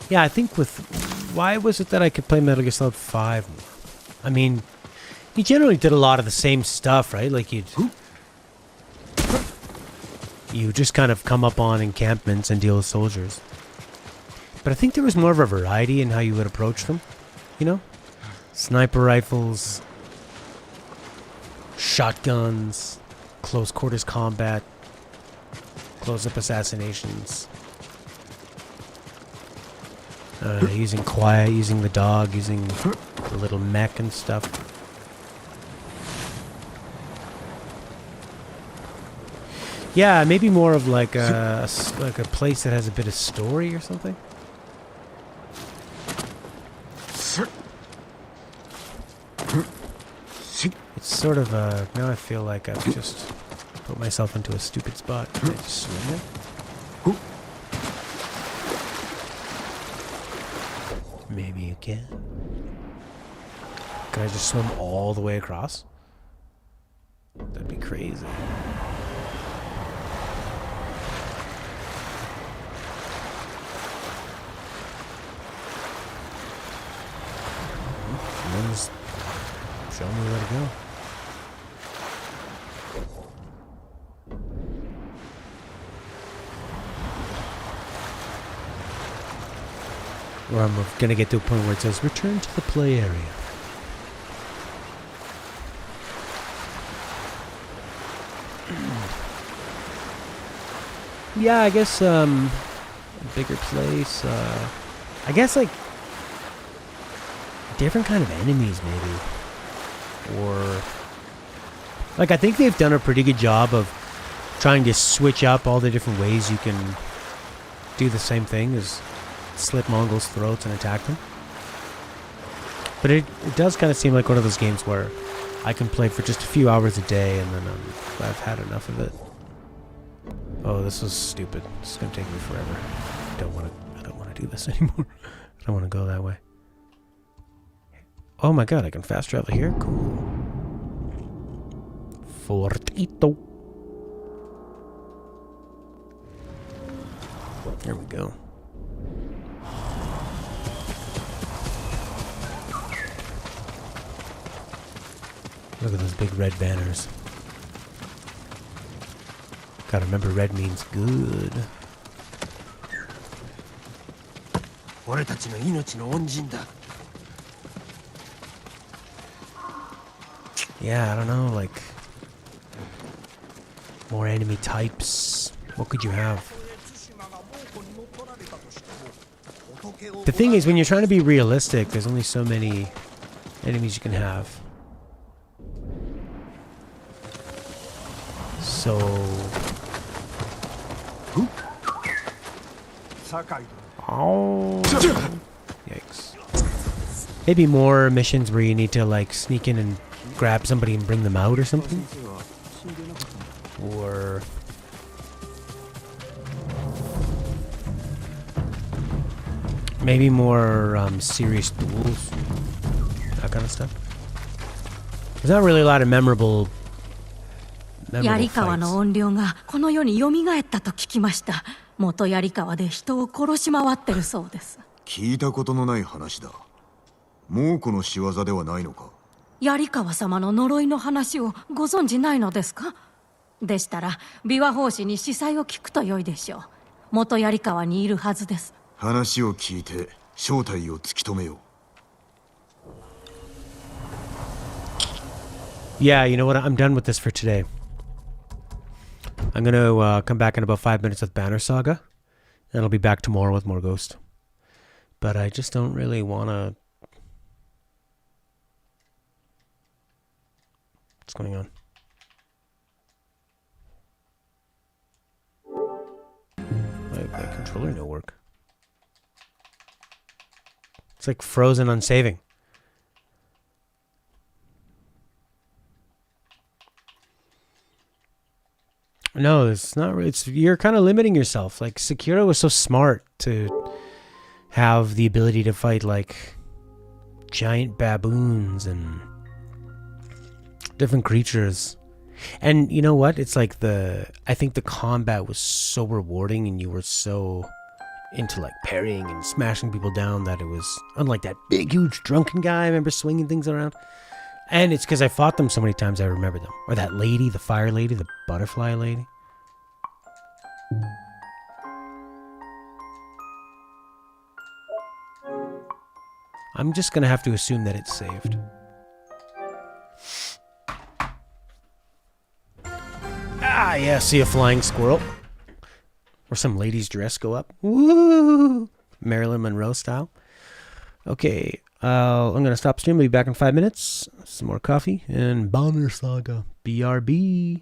Yeah, I think with... Why was it that I could play Metal Gear Solid 5 more? I mean, he generally did a lot of the same stuff, right? Like you just kind of come up on encampments and deal with soldiers. But I think there was more of a variety in how you would approach them, you know? Sniper rifles, shotguns, close quarters combat, close-up assassinations. Using quiet, using the dog, using the little mech and stuff. Yeah, maybe more of like a place that has a bit of story or something. It's sort of now I feel like I've just put myself into a stupid spot. Can I just swim there? Maybe you can. Can I just swim all the way across? That'd be crazy. Someone's showing me where to go. Or I'm gonna get to a point where it says, return to the play area. Yeah, I guess, a bigger place, I guess, like, different kind of enemies, maybe. or like I think they've done a pretty good job of trying to switch up all the different ways you can do the same thing as slit Mongols' throats and attack them. But it does kind of seem like one of those games where I can play for just a few hours a day and then I've had enough of it. Oh, this was stupid. This is gonna take me forever. I don't want to do this anymore. I don't want to go that way. Oh my god, I can fast travel here? Cool. Fortito. There we go. Look at those big red banners. Gotta remember, red means good. Yeah, I don't know, like more enemy types. What could you have? The thing is, when you're trying to be realistic, there's only so many enemies you can have. So... Oh. Yikes. Maybe more missions where you need to like sneak in and grab somebody and bring them out or something? Or... maybe more serious duels. That kind of stuff. There's not really a lot of memorable槍川の怨霊がこの世に蘇ったと聞きました。元槍川で人を殺し回ってるそうです。聞いたことのない話だ。猛虎の仕業ではないのか。槍川様の呪いの話をご存じないのですか？でしたら琵琶法師に司祭を聞くと良いでしょう。元槍川にいるはずです。話を聞いて正体を突き止めよう。Yeah, you know what? I'm done with this for today. I'm gonna come back in about 5 minutes with Banner Saga, and I'll be back tomorrow with more Ghost. But I just don't really wanna... What's going on? My controller no work. It's like frozen on saving. No, it's not. It's you're kind of limiting yourself. Like Sekiro was so smart to have the ability to fight like giant baboons and different creatures. And you know what? It's like I think the combat was so rewarding, and you were so into like parrying and smashing people down that it was unlike that big, huge drunken guy. I remember swinging things around. And it's because I fought them so many times I remember them. Or that lady, the fire lady, the butterfly lady. I'm just going to have to assume that it's saved. Ah, yeah, see a flying squirrel. Or some lady's dress go up. Woo! Marilyn Monroe style. Okay. I'm going to stop stream. I'll be back in 5 minutes. Some more coffee. And Banner Saga. BRB.